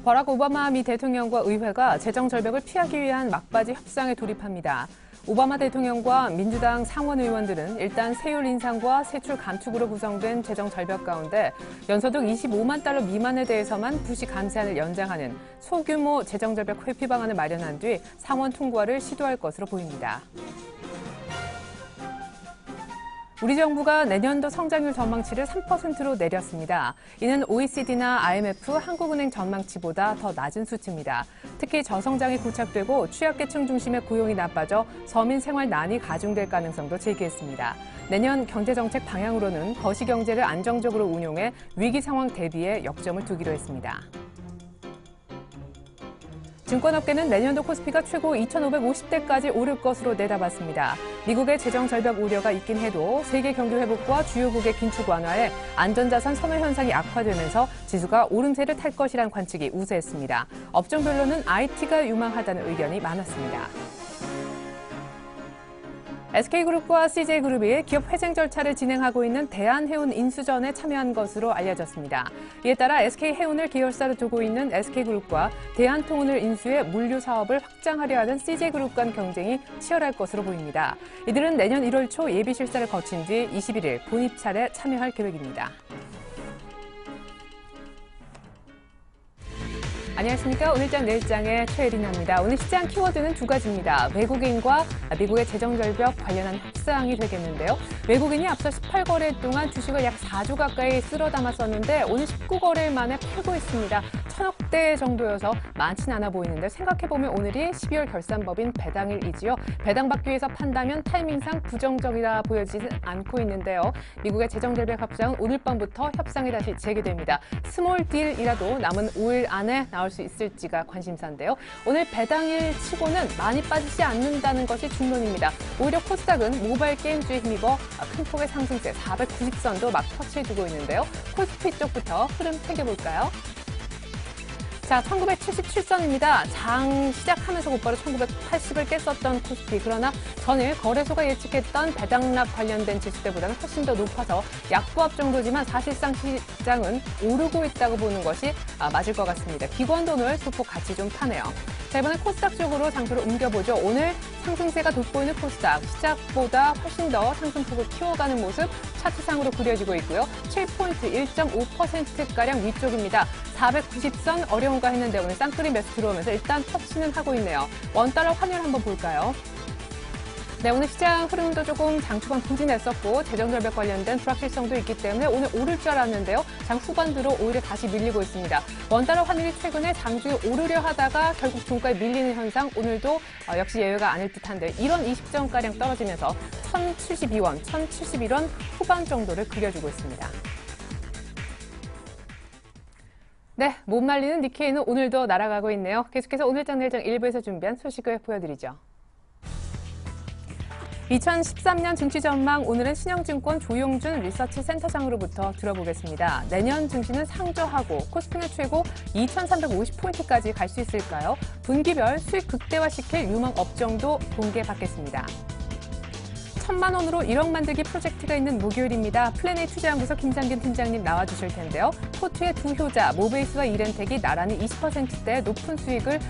버락 오바마 미 대통령과 의회가 재정 절벽을 피하기 위한 막바지 협상에 돌입합니다. 오바마 대통령과 민주당 상원 의원들은 일단 세율 인상과 세출 감축으로 구성된 재정 절벽 가운데 연소득 25만 달러 미만에 대해서만 부시 감세안을 연장하는 소규모 재정 절벽 회피 방안을 마련한 뒤 상원 통과를 시도할 것으로 보입니다. 우리 정부가 내년도 성장률 전망치를 3%로 내렸습니다. 이는 OECD나 IMF, 한국은행 전망치보다 더 낮은 수치입니다. 특히 저성장이 고착되고 취약계층 중심의 고용이 나빠져 서민 생활난이 가중될 가능성도 제기했습니다. 내년 경제정책 방향으로는 거시경제를 안정적으로 운용해 위기 상황 대비에 역점을 두기로 했습니다. 증권업계는 내년도 코스피가 최고 2,550대까지 오를 것으로 내다봤습니다. 미국의 재정 절벽 우려가 있긴 해도 세계 경기 회복과 주요국의 긴축 완화에 안전자산 선호 현상이 악화되면서 지수가 오름세를 탈 것이란 관측이 우세했습니다. 업종별로는 IT가 유망하다는 의견이 많았습니다. SK그룹과 CJ그룹이 기업 회생 절차를 진행하고 있는 대한해운 인수전에 참여한 것으로 알려졌습니다. 이에 따라 SK해운을 계열사로 두고 있는 SK그룹과 대한통운을 인수해 물류 사업을 확장하려 하는 CJ그룹 간 경쟁이 치열할 것으로 보입니다. 이들은 내년 1월 초 예비 실사를 거친 뒤 21일 본입찰에 참여할 계획입니다. 안녕하십니까. 오늘장 내일장의 최혜린입니다. 오늘 시장 키워드는 두 가지입니다. 외국인과 미국의 재정 절벽 관련한 협상이 되겠는데요. 외국인이 앞서 18거래일 동안 주식을 약 4조 가까이 쓸어 담았었는데 오늘 19거래일 만에 팔고 있습니다. 1,000억대 정도여서 많지는 않아 보이는데 생각해보면 오늘이 12월 결산법인 배당일이지요. 배당받기 위해서 판다면 타이밍상 부정적이라 보여지진 않고 있는데요. 미국의 재정 절벽 협상은 오늘 밤부터 협상이 다시 재개됩니다. 스몰 딜이라도 남은 5일 안에 나올 수 있을지가 관심사인데요. 오늘 배당일 치고는 많이 빠지지 않는다는 것이 중론입니다. 오히려 코스닥은 모바일 게임주에 힘입어 큰 폭의 상승세 490선도 막 터치해두고 있는데요. 코스피 쪽부터 흐름 챙겨볼까요? 자, 1977선입니다. 장 시작하면서 곧바로 1980을 깼었던 코스피. 그러나 전일 거래소가 예측했던 배당락 관련된 지수대보다는 훨씬 더 높아서 약보합 정도지만 사실상 시장은 오르고 있다고 보는 것이 맞을 것 같습니다. 기관도 오늘 소폭 같이 좀 타네요. 자, 이번에 코스닥 쪽으로 장표를 옮겨보죠. 오늘 상승세가 돋보이는 코스닥. 시작보다 훨씬 더 상승폭을 키워가는 모습 차트상으로 그려지고 있고요. 7포인트 1.5%가량 위쪽입니다. 490선 어려운가 했는데 오늘 쌍끌이 매수 들어오면서 일단 터치는 하고 있네요. 원달러 환율 한번 볼까요? 네, 오늘 시장 흐름도 조금 장 초반 부진했었고 재정 절벽 관련된 불확실성도 있기 때문에 오늘 오를 줄 알았는데요. 장 후반으로 오히려 다시 밀리고 있습니다. 원달러 환율이 최근에 장중에 오르려 하다가 결국 종가에 밀리는 현상 오늘도 역시 예외가 아닐 듯한데 1원 20전가량 떨어지면서 1,072원, 1,071원 후반 정도를 그려주고 있습니다. 네, 못 말리는 니케이는 오늘도 날아가고 있네요. 계속해서 오늘장 내일장 1부에서 준비한 소식을 보여드리죠. 2013년 증시 전망, 오늘은 신영증권 조용준 리서치 센터장으로부터 들어보겠습니다. 내년 증시는 상저하고 코스피는 최고 2,350포인트까지 갈 수 있을까요? 분기별 수익 극대화시킬 유망 업종도 공개받겠습니다. 1,000만 원으로 1억 만들기 프로젝트가 있는 목요일입니다. 플래닛 투자연구소 김상균 팀장님 나와주실 텐데요. 포트의 두 효자 모베이스와 이렌텍이 나란히 20%대 높은 수익을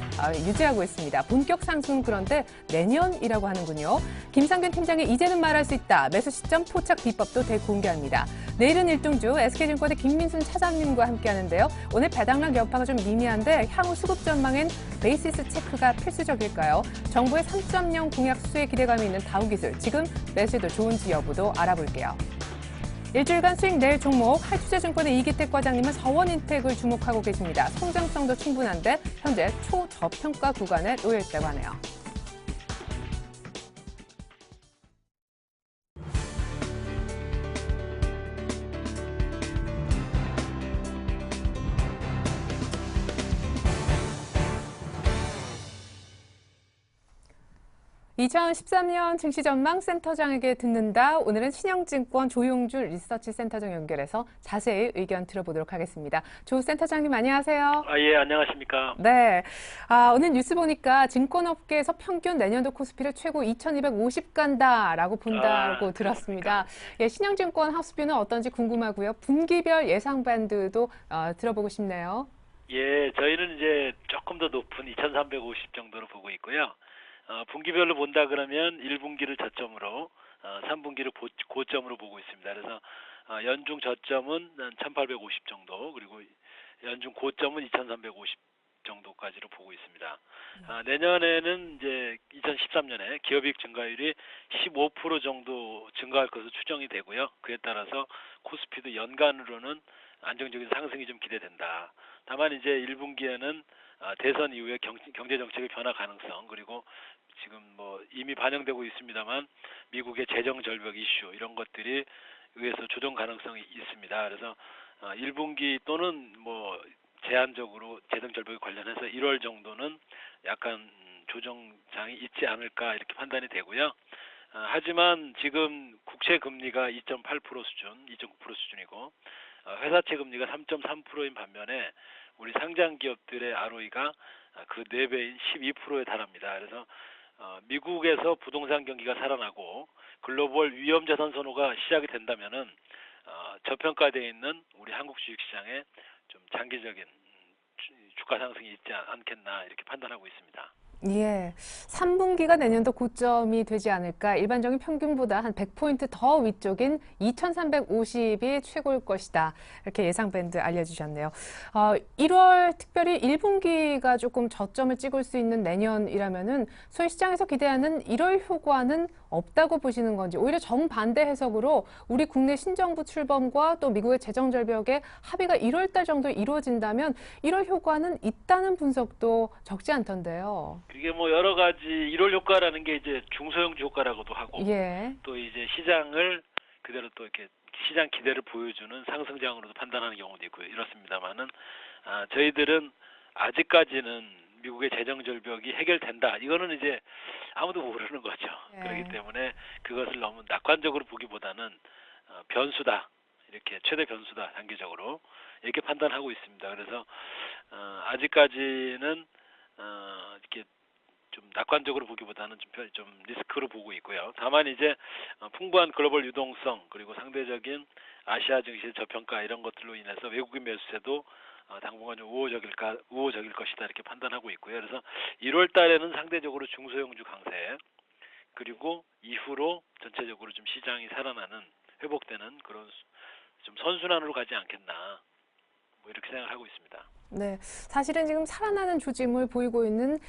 유지하고 있습니다. 본격 상승은 그런데 내년이라고 하는군요. 김상균 팀장이 이제는 말할 수 있다. 매수 시점 포착 비법도 대공개합니다. 내일은 일등주 SK증권의 김민순 차장님과 함께하는데요. 오늘 배당락 여파가 좀 미미한데 향후 수급 전망엔 베이시스 체크가 필수적일까요? 정부의 3.0 공약 수혜 기대감이 있는 다우기술 지금 매수도 좋은지 여부도 알아볼게요. 일주일간 수익 낼 종목 하이투자증권의 이기택 과장님은 서원인텍을 주목하고 계십니다. 성장성도 충분한데 현재 초저평가 구간에 놓여 있다고 하네요. (2013년) 증시 전망 센터장에게 듣는다. 오늘은 신영증권 조용준 리서치 센터장 연결해서 자세히 의견 들어보도록 하겠습니다. 조 센터장님 안녕하세요. 예, 안녕하십니까. 네. 오늘 뉴스 보니까 증권업계에서 평균 내년도 코스피를 최고 2,250 간다라고 본다고 들었습니다. 예, 신영증권 하우스뷰는 어떤지 궁금하고요. 분기별 예상 밴드도 들어보고 싶네요. 예, 저희는 이제 조금 더 높은 2,350 정도로 보고 있고요. 분기별로 본다 그러면 1분기를 저점으로, 3분기를 고점으로 보고 있습니다. 그래서 연중 저점은 1,850 정도, 그리고 연중 고점은 2,350 정도까지로 보고 있습니다. 내년에는 이제 2013년에 기업이익 증가율이 15% 정도 증가할 것으로 추정이 되고요. 그에 따라서 코스피도 연간으로는 안정적인 상승이 좀 기대된다. 다만 이제 1분기에는 대선 이후에 경제 정책의 변화 가능성, 그리고 지금 뭐 이미 반영되고 있습니다만 미국의 재정 절벽 이슈 이런 것들이 의해서 조정 가능성이 있습니다. 그래서 1분기 또는 뭐 제한적으로 재정 절벽에 관련해서 1월 정도는 약간 조정장이 있지 않을까 이렇게 판단이 되고요. 하지만 지금 국채 금리가 2.8% 수준, 2.9% 수준이고 회사채 금리가 3.3%인 반면에 우리 상장 기업들의 ROE가 그 4배인 12%에 달합니다. 그래서 미국에서 부동산 경기가 살아나고 글로벌 위험 자산 선호가 시작이 된다면은 저평가되어 있는 우리 한국 주식시장에 좀 장기적인 주가 상승이 있지 않겠나 이렇게 판단하고 있습니다. 예. 3분기가 내년도 고점이 되지 않을까. 일반적인 평균보다 한 100포인트 더 위쪽인 2,350이 최고일 것이다. 이렇게 예상 밴드 알려주셨네요. 1월 특별히 1분기가 조금 저점을 찍을 수 있는 내년이라면은 소위 시장에서 기대하는 1월 효과는 없다고 보시는 건지, 오히려 정반대 해석으로 우리 국내 신정부 출범과 또 미국의 재정 절벽의 합의가 1월 달 정도에 이루어진다면 1월 효과는 있다는 분석도 적지 않던데요. 그게 뭐 여러 가지 1월 효과라는 게 이제 중소형주 효과라고도 하고 예. 또 이제 시장을 그대로 또 이렇게 시장 기대를 보여주는 상승장으로도 판단하는 경우도 있고요. 이렇습니다만은 저희들은 아직까지는 미국의 재정 절벽이 해결된다. 이거는 이제 아무도 모르는 거죠. 그렇기 예. 때문에 그것을 너무 낙관적으로 보기보다는 변수다. 이렇게 최대 변수다. 단기적으로 이렇게 판단하고 있습니다. 그래서 아직까지는 이렇게 좀 낙관적으로 보기보다는 좀 리스크로 보고 있고요. 다만 이제 풍부한 글로벌 유동성 그리고 상대적인 아시아 증시의 저평가 이런 것들로 인해서 외국인 매수세도 당분간 좀 우호적일 것이다 이렇게 판단하고 있고요. 그래서 1월 달에는 상대적으로 중소형주 강세 그리고 이후로 전체적으로 좀 시장이 살아나는 회복되는 그런 좀 선순환으로 가지 않겠나 뭐 이렇게 생각하고 있습니다. 네, 사실은 지금 살아나는 조짐을 보이고 있는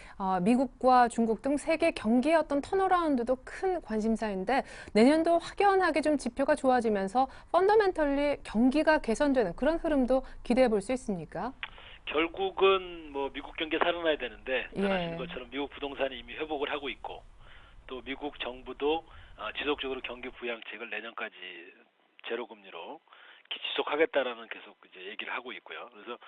미국과 중국 등 세계 경기의 어떤 턴어라운드도 큰 관심사인데 내년도 확연하게 좀 지표가 좋아지면서 펀더멘털리 경기가 개선되는 그런 흐름도 기대해 볼 수 있습니까? 결국은 뭐 미국 경기 살아나야 되는데 잘 아시는 예. 것처럼 미국 부동산이 이미 회복을 하고 있고 또 미국 정부도 지속적으로 경기 부양책을 내년까지 제로 금리로 지속하겠다라는 계속 이제 얘기를 하고 있고요. 그래서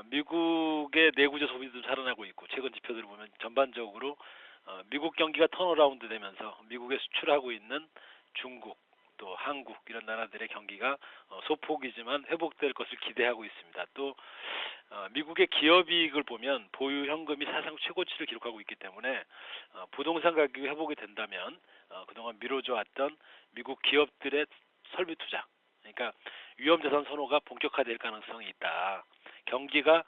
미국의 내구재 소비도 살아나고 있고 최근 지표들을 보면 전반적으로 미국 경기가 턴어라운드 되면서 미국에 수출하고 있는 중국 또 한국 이런 나라들의 경기가 소폭이지만 회복될 것을 기대하고 있습니다. 또 미국의 기업이익을 보면 보유 현금이 사상 최고치를 기록하고 있기 때문에 부동산 가격이 회복이 된다면 그동안 미뤄져 왔던 미국 기업들의 설비 투자 그러니까 위험자산 선호가 본격화될 가능성이 있다. 경기가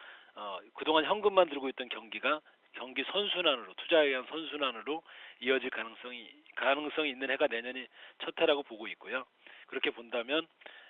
그동안 현금만 들고 있던 경기가 경기 선순환으로 투자에 의한 선순환으로 이어질 가능성이 있는 해가 내년이 첫 해라고 보고 있고요. 그렇게 본다면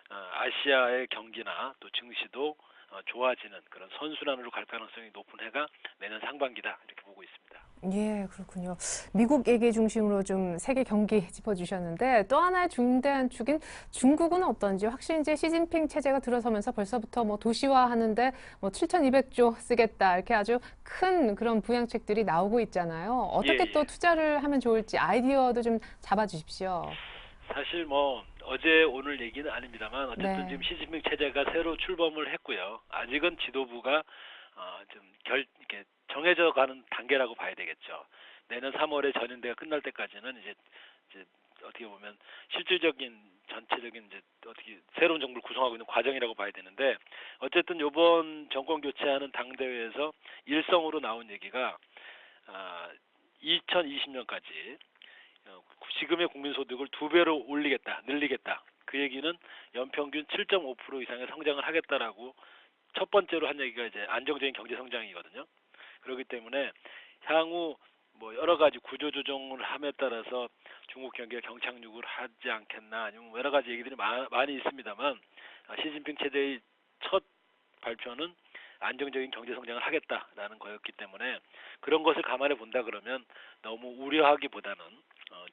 아시아의 경기나 또 증시도 좋아지는 그런 선순환으로 갈 가능성이 높은 해가 내년 상반기다 이렇게 보고 있습니다. 예, 그렇군요. 미국 얘기 중심으로 좀 세계 경기 짚어주셨는데 또 하나의 중대한 축인 중국은 어떤지 확실히 이제 시진핑 체제가 들어서면서 벌써부터 뭐 도시화하는데 뭐 7,200조 쓰겠다 이렇게 아주 큰 그런 부양책들이 나오고 있잖아요. 예, 어떻게 또 예. 투자를 하면 좋을지 아이디어도 좀 잡아주십시오. 사실 뭐 어제 오늘 얘기는 아닙니다만 어쨌든 지금 네. 시진핑 체제가 새로 출범을 했고요. 아직은 지도부가 이렇게 정해져 가는 단계라고 봐야 되겠죠. 내년 3월에 전인대가 끝날 때까지는 이제 어떻게 보면 실질적인 전체적인 이제 어떻게 새로운 정부를 구성하고 있는 과정이라고 봐야 되는데 어쨌든 이번 정권 교체하는 당대회에서 일성으로 나온 얘기가 2020년까지 지금의 국민소득을 2배로 올리겠다, 늘리겠다. 그 얘기는 연평균 7.5% 이상의 성장을 하겠다라고 첫 번째로 한 얘기가 이제 안정적인 경제 성장이거든요. 그렇기 때문에 향후 뭐 여러 가지 구조 조정을 함에 따라서 중국 경기가 경착륙을 하지 않겠나, 아니면 여러 가지 얘기들이 많이 있습니다만, 시진핑 체제의 첫 발표는 안정적인 경제 성장을 하겠다라는 거였기 때문에 그런 것을 감안해 본다 그러면 너무 우려하기보다는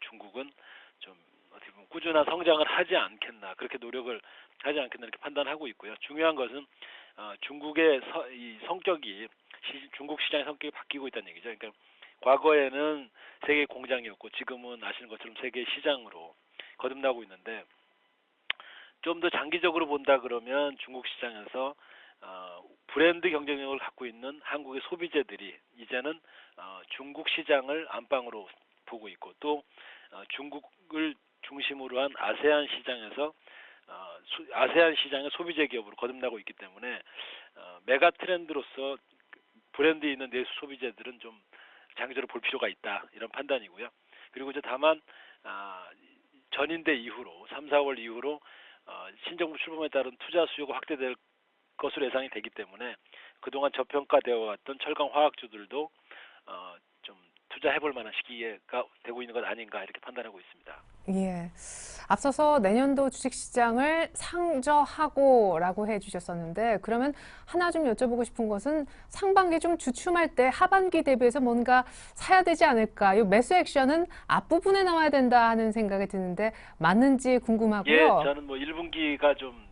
중국은 좀 어떻게 보면 꾸준한 성장을 하지 않겠나, 그렇게 노력을 하지 않겠나 이렇게 판단하고 있고요. 중요한 것은 중국의 이 성격이 중국 시장의 성격이 바뀌고 있다는 얘기죠. 그러니까 과거에는 세계 공장이었고 지금은 아시는 것처럼 세계 시장으로 거듭나고 있는데, 좀 더 장기적으로 본다 그러면 중국 시장에서 브랜드 경쟁력을 갖고 있는 한국의 소비재들이 이제는 중국 시장을 안방으로 보고 있고, 또 중국을 중심으로 한 아세안 시장에서 아세안 시장의 소비재 기업으로 거듭나고 있기 때문에 메가 트렌드로서 브랜드 있는 내수 소비재들은 좀 장기적으로 볼 필요가 있다, 이런 판단이고요. 그리고 이제 다만 전인대 이후로 3, 4월 이후로 신정부 출범에 따른 투자 수요가 확대될 것으로 예상이 되기 때문에 그동안 저평가되어 왔던 철강 화학주들도 좀 투자해볼 만한 시기가 되고 있는 것 아닌가, 이렇게 판단하고 있습니다. 예. 앞서서 내년도 주식시장을 상저하고라고 해주셨었는데, 그러면 하나 좀 여쭤보고 싶은 것은 상반기 좀 주춤할 때 하반기 대비해서 뭔가 사야 되지 않을까? 이 매수 액션은 앞부분에 나와야 된다 하는 생각이 드는데 맞는지 궁금하고요. 예, 저는 뭐 1분기가 좀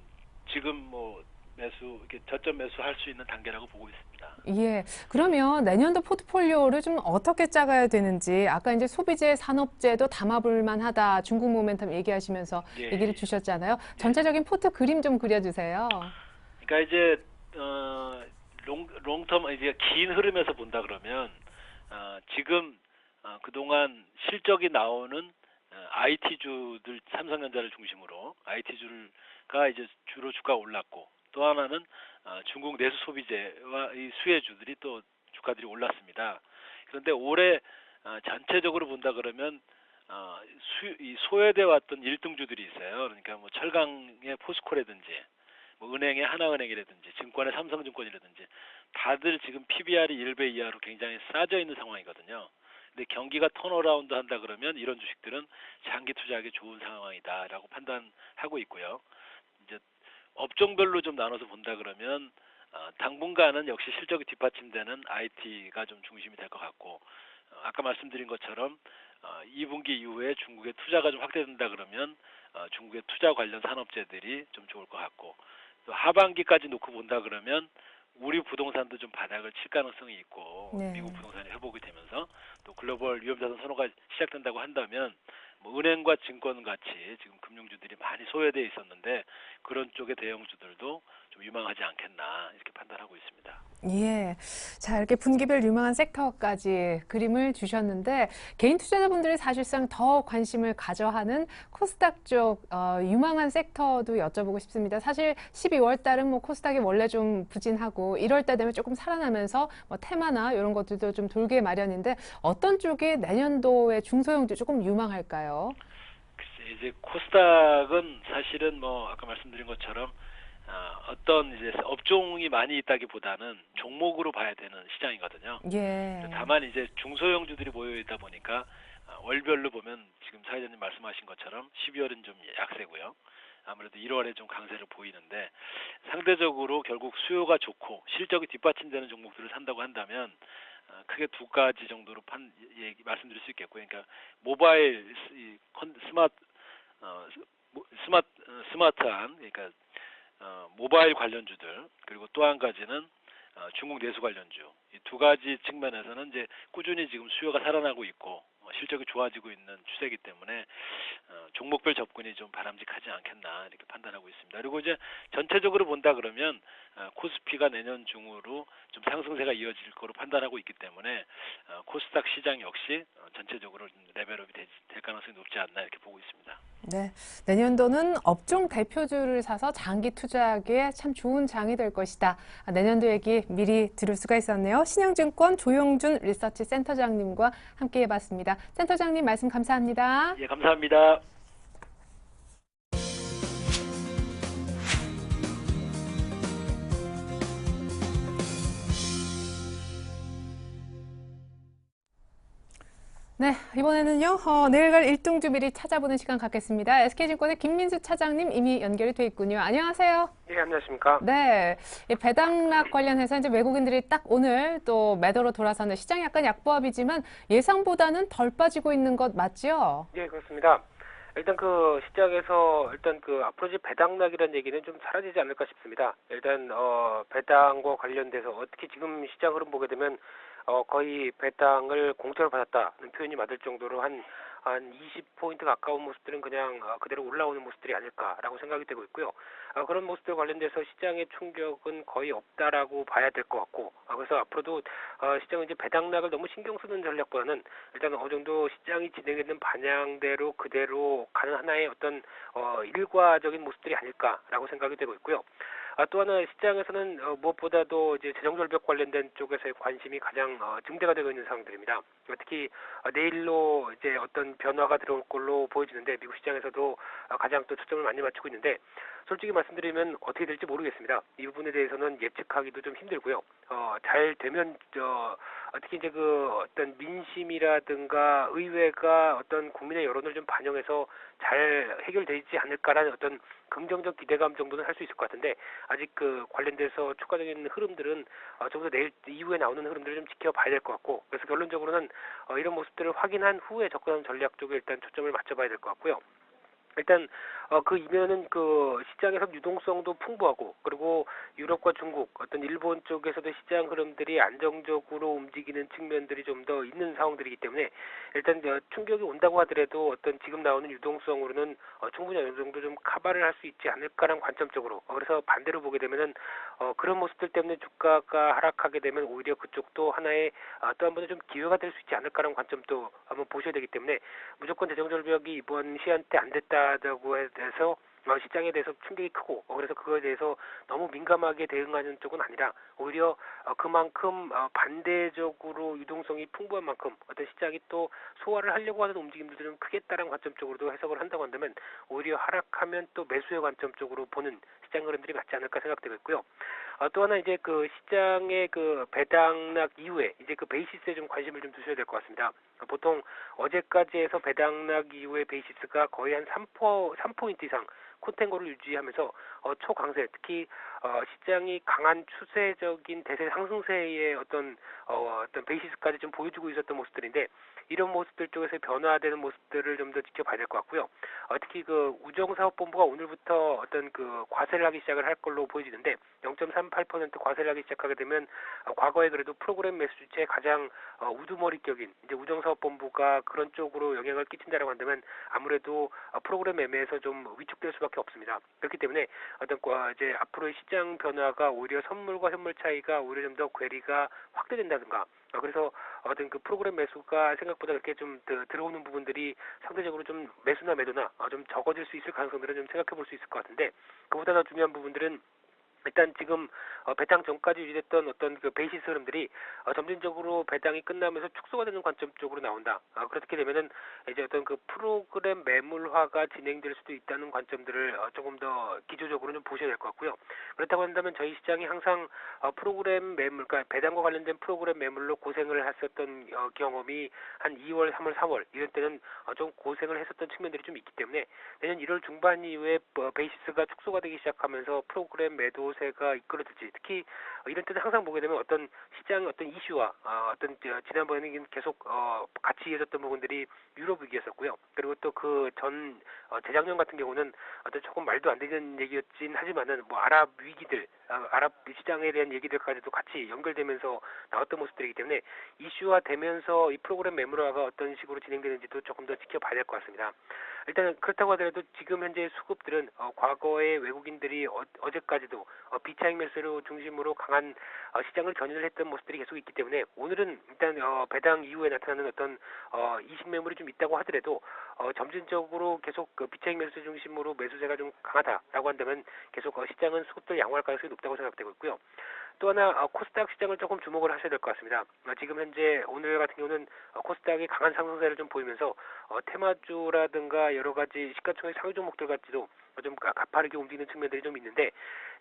지금 뭐 이렇게 저점 매수할 수 있는 단계라고 보고 있습니다. 예. 그러면 내년도 포트폴리오를 좀 어떻게 짜가야 되는지, 아까 이제 소비재, 산업재도 담아볼 만하다, 중국 모멘텀 얘기하시면서 얘기를 주셨잖아요. 전체적인 포트 그림 좀 그려주세요. 그러니까 이제 롱텀, 이제 긴 흐름에서 본다 그러면 지금 그동안 실적이 나오는 IT주들, 삼성전자를 중심으로 IT주가 이제 주로 주가가 올랐고, 또 하나는 중국 내수 소비재와 이 수혜주들이 또 주가들이 올랐습니다. 그런데 올해 전체적으로 본다 그러면 이 소외돼 왔던 1등주들이 있어요. 그러니까 뭐 철강의 포스코라든지, 뭐 은행의 하나은행이라든지, 증권의 삼성증권이라든지, 다들 지금 PBR이 1배 이하로 굉장히 싸져 있는 상황이거든요. 근데 경기가 턴어라운드 한다 그러면 이런 주식들은 장기 투자하기 좋은 상황이다라고 판단하고 있고요. 이제 업종별로 좀 나눠서 본다 그러면 당분간은 역시 실적이 뒷받침되는 IT가 좀 중심이 될 것 같고, 아까 말씀드린 것처럼 2분기 이후에 중국의 투자가 좀 확대된다 그러면 중국의 투자 관련 산업재들이 좀 좋을 것 같고, 또 하반기까지 놓고 본다 그러면 우리 부동산도 좀 바닥을 칠 가능성이 있고, 미국 부동산이 회복이 되면서 또 글로벌 위험자산 선호가 시작된다고 한다면 뭐 은행과 증권 같이 지금 금융주들이 많이 소외되어 있었는데 그런 쪽의 대형주들도 좀 유망하지 않겠나, 이렇게 판단하고 있습니다. 예. 자, 이렇게 분기별 유망한 섹터까지 그림을 주셨는데, 개인 투자자분들이 사실상 더 관심을 가져 하는 코스닥 쪽 유망한 섹터도 여쭤보고 싶습니다. 사실 12월 달은 뭐 코스닥이 원래 좀 부진하고 1월 달 되면 조금 살아나면서 뭐 테마나 이런 것들도 좀 돌게 마련인데, 어떤 쪽이 내년도의 중소형주 조금 유망할까요? 글쎄, 이제 코스닥은 사실은 뭐 아까 말씀드린 것처럼 어떤 이제 업종이 많이 있다기보다는 종목으로 봐야 되는 시장이거든요. 예. 다만 이제 중소형주들이 모여 있다 보니까 월별로 보면 지금 사회자님 말씀하신 것처럼 12월은 좀 약세고요. 아무래도 1월에 좀 강세를 보이는데, 상대적으로 결국 수요가 좋고 실적이 뒷받침되는 종목들을 산다고 한다면 크게 두 가지 정도로 말씀드릴 수 있겠고요. 그러니까 모바일, 스마트한, 그러니까 모바일 관련주들, 그리고 또 한 가지는 중국 내수 관련주, 이 두 가지 측면에서는 이제 꾸준히 지금 수요가 살아나고 있고 실적이 좋아지고 있는 추세이기 때문에 종목별 접근이 좀 바람직하지 않겠나, 이렇게 판단하고 있습니다. 그리고 이제 전체적으로 본다 그러면 코스피가 내년 중으로 좀 상승세가 이어질 거로 판단하고 있기 때문에 코스닥 시장 역시 전체적으로 레벨업이 될 가능성이 높지 않나, 이렇게 보고 있습니다. 네, 내년도는 업종 대표주를 사서 장기 투자하기에 참 좋은 장이 될 것이다. 내년도 얘기 미리 들을 수가 있었네요. 신영증권 조용준 리서치 센터장님과 함께 해봤습니다. 센터장님 말씀 감사합니다. 예, 감사합니다. 네, 이번에는요, 내일 갈 일정주 미리 찾아보는 시간 갖겠습니다. SK증권의 김민수 차장님 이미 연결이 돼 있군요. 안녕하세요. 네, 안녕하십니까. 네, 이 배당락 관련해서 이제 외국인들이 딱 오늘 또 매도로 돌아서는 시장이 약간 약보합이지만 예상보다는 덜 빠지고 있는 것 맞죠? 네, 그렇습니다. 일단 그 시장에서 일단 그 앞으로 이제 배당락이라는 얘기는 좀 사라지지 않을까 싶습니다. 일단 배당과 관련돼서 특히 지금 시장 흐름 보게 되면 거의 배당을 공짜로 받았다는 표현이 맞을 정도로 한 20포인트 가까운 모습들은 그냥 그대로 올라오는 모습들이 아닐까라고 생각이 되고 있고요. 그런 모습들 관련돼서 시장의 충격은 거의 없다라고 봐야 될 것 같고, 그래서 앞으로도 시장은 이제 배당락을 너무 신경 쓰는 전략보다는 일단 어느 정도 시장이 진행되는 방향대로 그대로 가는 하나의 어떤 일과적인 모습들이 아닐까라고 생각이 되고 있고요. 또 하나 시장에서는 무엇보다도 이제 재정절벽 관련된 쪽에서의 관심이 가장 증대가 되고 있는 상황들입니다. 특히 내일로 이제 어떤 변화가 들어올 걸로 보여지는데 미국 시장에서도 가장 또 초점을 많이 맞추고 있는데 솔직히 말씀드리면 어떻게 될지 모르겠습니다. 이 부분에 대해서는 예측하기도 좀 힘들고요. 잘 되면 특히 이제 그 어떤 민심이라든가 의회가 어떤 국민의 여론을 좀 반영해서 잘 해결되지 않을까라는 어떤 긍정적 기대감 정도는 할 수 있을 것 같은데 아직 그 관련돼서 추가적인 흐름들은 좀 더 내일 이후에 나오는 흐름들을 좀 지켜봐야 될 것 같고 그래서 결론적으로는 이런 모습들을 확인한 후에 접근하는 전략 쪽에 일단 초점을 맞춰봐야 될 것 같고요. 일단 그 이면은 그 시장에서 유동성도 풍부하고 그리고 유럽과 중국 어떤 일본 쪽에서도 시장 흐름들이 안정적으로 움직이는 측면들이 좀 더 있는 상황들이기 때문에 일단 충격이 온다고 하더라도 어떤 지금 나오는 유동성으로는 충분히 어느 정도 좀 커버를 할 수 있지 않을까라는 관점적으로 그래서 반대로 보게 되면은 그런 모습들 때문에 주가가 하락하게 되면 오히려 그쪽도 하나의 또 한 번은 좀 기회가 될 수 있지 않을까라는 관점도 한번 보셔야 되기 때문에 무조건 재정절벽이 이번 시한 때 안 됐다고 해서 시장에 대해서 충격이 크고 그래서 그거에 대해서 너무 민감하게 대응하는 쪽은 아니라 오히려 그만큼 반대적으로 유동성이 풍부한 만큼 어떤 시장이 또 소화를 하려고 하는 움직임들도 좀 크겠다라는 관점 쪽으로도 해석을 한다고 한다면 오히려 하락하면 또 매수의 관점 쪽으로 보는 시장 흐름들이 맞지 않을까 생각되고 있고요. 또 하나 이제 그 시장의 그 배당락 이후에 이제 그 베이시스에 좀 관심을 좀 두셔야 될 것 같습니다. 보통 어제까지 해서 배당락 이후의 베이시스가 거의 한 3포인트 이상 콘텐고를 유지하면서 초강세 특히 시장이 강한 추세적인 대세 상승세의 어떤 베이시스까지 좀 보여주고 있었던 모습들인데 이런 모습들 쪽에서 변화되는 모습들을 좀 더 지켜봐야 될 것 같고요. 특히 그 우정사업본부가 오늘부터 어떤 그 과세를 하기 시작을 할 걸로 보여지는데 0.38% 과세를 하기 시작하게 되면 과거에 그래도 프로그램 매수 주체의 가장 우두머리격인 이제 우정사업본부가 그런 쪽으로 영향을 끼친다라고 한다면 아무래도 프로그램 매매에서 좀 위축될 수밖에 없습니다. 그렇기 때문에 어떤 이제 앞으로의 시장 변화가 오히려 선물과 현물 차이가 오히려 좀 더 괴리가 확대된다든가 그래서 어떤 그 프로그램 매수가 생각보다 그렇게 좀 들어오는 부분들이 상대적으로 좀 매수나 매도나 좀 적어질 수 있을 가능성들은 좀 생각해 볼 수 있을 것 같은데 그보다 더 중요한 부분들은 일단 지금 배당 전까지 유지됐던 어떤 그 베이시스 흐름들이 점진적으로 배당이 끝나면서 축소가 되는 관점 쪽으로 나온다. 그렇게 되면은 이제 어떤 그 프로그램 매물화가 진행될 수도 있다는 관점들을 조금 더 기초적으로 좀 보셔야 될 것 같고요. 그렇다고 한다면 저희 시장이 항상 프로그램 매물, 그러니까 배당과 관련된 프로그램 매물로 고생을 했었던 경험이 한 2월, 3월, 4월 이런 때는 좀 고생을 했었던 측면들이 좀 있기 때문에 내년 1월 중반 이후에 베이시스가 축소가 되기 시작하면서 프로그램 매도세가 이끌어질지 특히 이런 때는 항상 보게 되면 어떤 시장의 어떤 이슈와 어떤 지난번에는 계속 같이 이어졌던 부분들이 유럽 위기였었고요. 그리고 또 그 전 재작년 같은 경우는 어떤 조금 말도 안 되는 얘기였진 하지만은 뭐 아랍 위기들, 아랍 시장에 대한 얘기들까지도 같이 연결되면서 나왔던 모습들이기 때문에 이슈화되면서 이 프로그램 매물화가 어떤 식으로 진행되는지도 조금 더 지켜봐야 될 것 같습니다. 일단 그렇다고 하더라도 지금 현재 수급들은 과거에 외국인들이 어제까지도 비차익 매수로 중심으로 강한 시장을 견인을 했던 모습들이 계속 있기 때문에 오늘은 일단 배당 이후에 나타나는 어떤 이식 매물이 좀 있다고 하더라도 점진적으로 계속 그 비차익 매수 중심으로 매수세가 좀 강하다라고 한다면 계속 시장은 수급들 양호할 가능성이 높다고 생각되고 있고요. 또 하나 코스닥 시장을 조금 주목을 하셔야 될 것 같습니다. 지금 현재 오늘 같은 경우는 코스닥이 강한 상승세를 좀 보이면서 테마주라든가 여러 가지 시가총액 상위 종목들 같지도 좀 가파르게 움직이는 측면들이 좀 있는데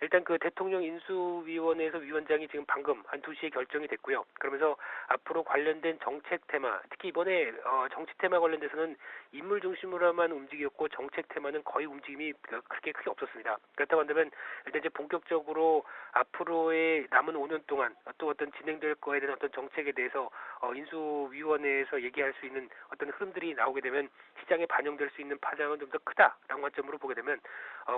일단 그 대통령 인수위원회에서 위원장이 지금 방금 한 2시에 결정이 됐고요. 그러면서 앞으로 관련된 정책 테마, 특히 이번에 정치 테마 관련돼서는 인물 중심으로만 움직였고 정책 테마는 거의 움직임이 그렇게 크게 없었습니다. 그렇다고 한다면 일단 이제 본격적으로 앞으로의 남은 5년 동안 또 어떤 진행될 거에 대한 어떤 정책에 대해서 인수위원회에서 얘기할 수 있는 어떤 흐름들이 나오게 되면 시장에 반영될 수 있는 파장은 좀 더 크다라는 관점으로 보게 되면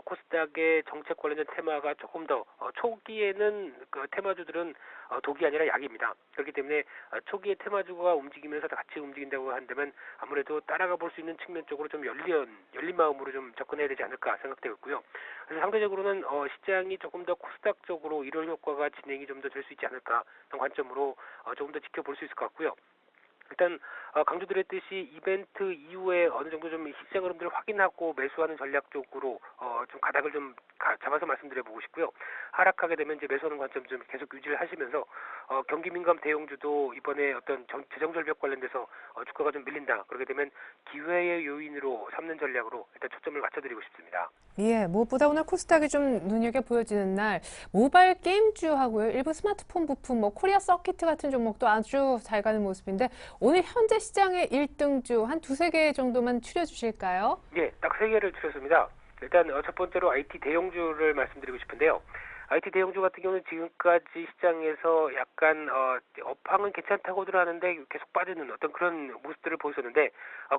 코스닥의 정책 관련된 테마가 조금 더 초기에는 그 테마주들은 독이 아니라 약입니다. 그렇기 때문에 초기에 테마주가 움직이면서 다 같이 움직인다고 한다면 아무래도 따라가 볼 수 있는 측면 쪽으로 좀 열린 마음으로 좀 접근해야 되지 않을까 생각되고 있고요. 그래서 상대적으로는 시장이 조금 더 코스닥 쪽으로 일월 효과가 진행이 좀 더 될 수 있지 않을까 하는 관점으로 조금 더 지켜볼 수 있을 것 같고요. 일단 강조드렸듯이 이벤트 이후에 어느 정도 좀 시장 흐름들을 확인하고 매수하는 전략 쪽으로 좀 가닥을 좀 잡아서 말씀드려보고 싶고요. 하락하게 되면 이제 매수하는 관점 좀 계속 유지를 하시면서 경기 민감 대형주도 이번에 어떤 재정 절벽 관련돼서 주가가 좀 밀린다. 그렇게 되면 기회의 요인으로 삼는 전략으로 일단 초점을 맞춰드리고 싶습니다. 예, 무엇보다 오늘 코스닥이 좀 눈여겨 보여지는 날 모바일 게임주하고요. 일부 스마트폰 부품, 뭐 코리아 서킷 같은 종목도 아주 잘 가는 모습인데 오늘 현재 시장의 1등주 한 두세 개 정도만 추려주실까요? 예, 딱 세 개를 추렸습니다. 일단 첫 번째로 IT 대형주를 말씀드리고 싶은데요. IT 대형주 같은 경우는 지금까지 시장에서 약간 업황은 괜찮다고들 하는데 계속 빠지는 어떤 그런 모습들을 보였었는데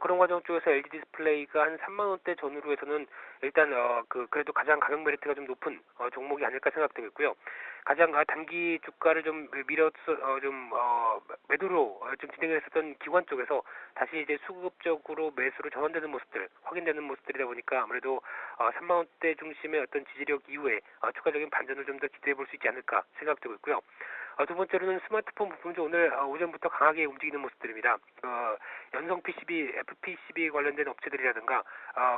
그런 과정 쪽에서 LG 디스플레이가 한 3만 원대 전후로 해서는 일단 그래도 가장 가격 메리트가 좀 높은 종목이 아닐까 생각되고 있고요. 가장 단기 주가를 좀 밀어서 매도로 좀 진행을 했었던 기관 쪽에서 다시 이제 수급적으로 매수로 전환되는 모습들 확인되는 모습들이다 보니까 아무래도 3만 원대 중심의 어떤 지지력 이후에 추가적인 반전을 좀 더 기대해 볼 수 있지 않을까 생각되고 있고요. 두 번째로는 스마트폰 부품도 오늘 오전부터 강하게 움직이는 모습들입니다. 연성 PCB, FPCB 관련된 업체들이라든가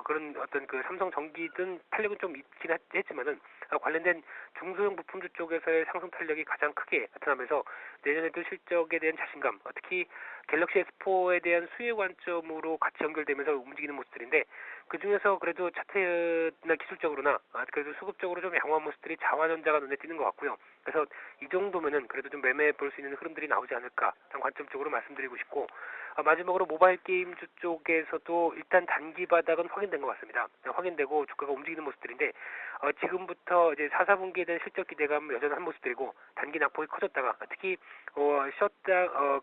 그런 어떤 그 삼성 전기든 탄력은 좀 있긴 했지만은 관련된 중소형 부품주 쪽에서의 상승 탄력이 가장 크게 나타나면서 내년에도 실적에 대한 자신감, 특히 갤럭시 S4에 대한 수혜 관점으로 같이 연결되면서 움직이는 모습들인데 그 중에서 그래도 차트나 기술적으로나 그래도 수급적으로 좀 양호한 모습들이 자화전자가 눈에 띄는 것 같고요. 그래서 이 정도면은 그래도 좀 매매해 볼 수 있는 흐름들이 나오지 않을까 하는 관점적으로 말씀드리고 싶고 마지막으로 모바일 게임주 쪽에서도 일단 단기 바닥은 확인된 것 같습니다. 확인되고 주가가 움직이는 모습들인데 지금부터 이제 4, 4분기에 대한 실적 기대감 여전한 모습들이고 단기 낙폭이 커졌다가 특히